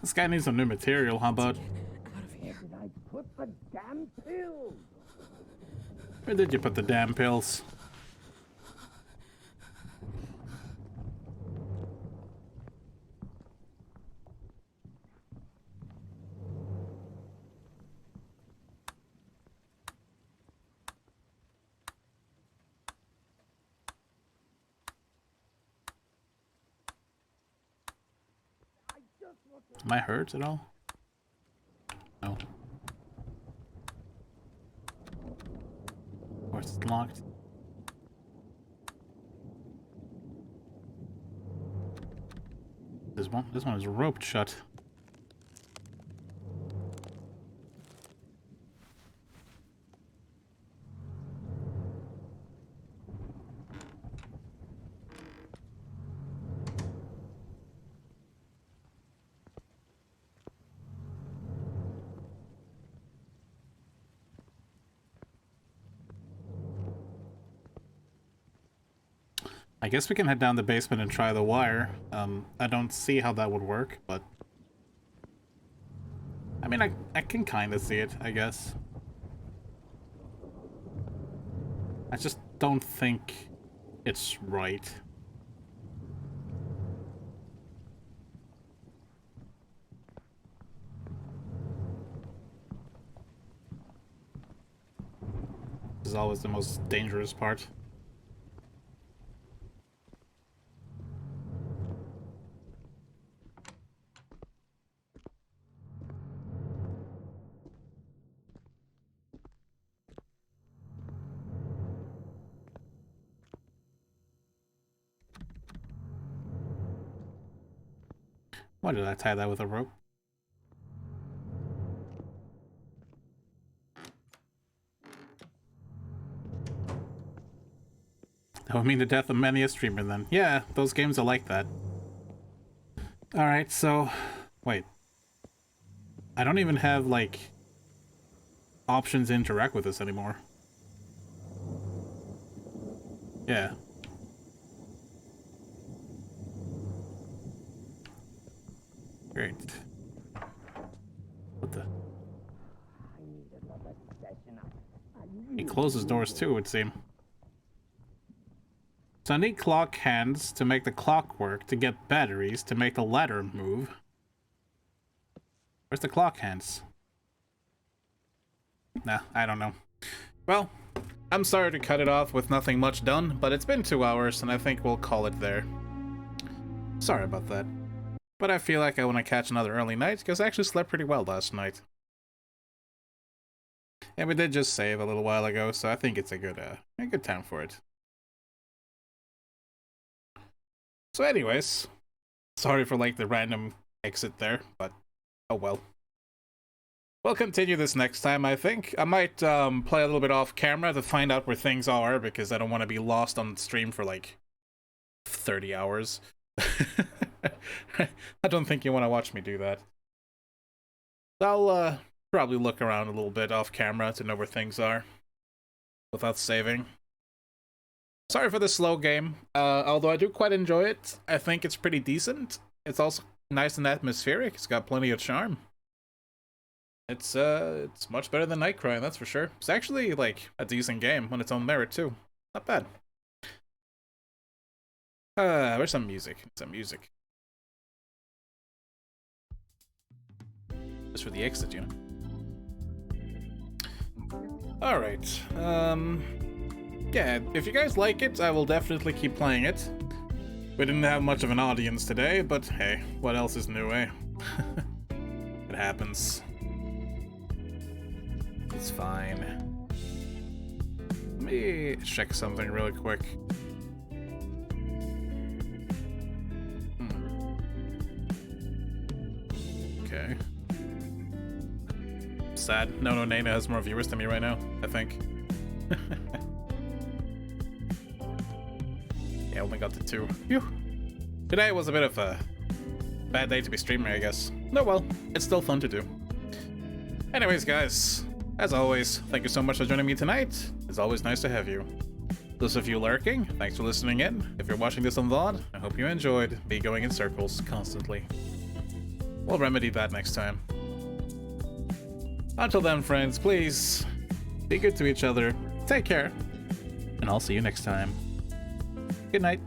This guy needs some new material, how about? Out of here. I put the damn pills. Where did you put the damn pills? Am I hurt at all? No. Of course it's locked. This one is roped shut. I guess we can head down the basement and try the wire. I don't see how that would work, but... I mean, I can kind of see it, I guess. I just don't think it's right. This is always the most dangerous part. Why did I tie that with a rope? That would mean the death of many a streamer then. Yeah, those games are like that. Alright, so... Wait. I don't even have, like... options to interact with this anymore. Yeah. Great. What the? He closes doors too, it would seem. So I need clock hands to make the clock work, to get batteries, to make the ladder move. Where's the clock hands? Nah, I don't know. Well, I'm sorry to cut it off with nothing much done, but it's been 2 hours and I think we'll call it there. Sorry about that. But I feel like I want to catch another early night, because I actually slept pretty well last night. And we did just save a little while ago, so I think it's a good time for it. So anyways, sorry for like the random exit there, but oh well. We'll continue this next time, I think. I might play a little bit off camera to find out where things are, because I don't want to be lost on stream for like 30 hours. I don't think you want to watch me do that. I'll probably look around a little bit off camera to know where things are without saving. Sorry for the slow game, although I do quite enjoy it. I think it's pretty decent. It's also nice and atmospheric. It's got plenty of charm. It's much better than Nightcry, that's for sure. It's actually like a decent game on its own merit too. Not bad. Where's some music? Some music. Just for the exit, you know. Alright, yeah, if you guys like it, I will definitely keep playing it. We didn't have much of an audience today, but hey, what else is new, eh? It happens. It's fine. Let me check something really quick. Okay. Sad. No Nana has more viewers than me right now, I think. Yeah, only got to 2. Phew. Today was a bit of a bad day to be streaming, I guess. No, well, it's still fun to do. Anyways, guys, as always, thank you so much for joining me tonight. It's always nice to have you. Those of you lurking, thanks for listening in. If you're watching this on VOD, I hope you enjoyed me going in circles constantly. We'll remedy that next time. Until then, friends, please be good to each other. Take care. And I'll see you next time. Good night.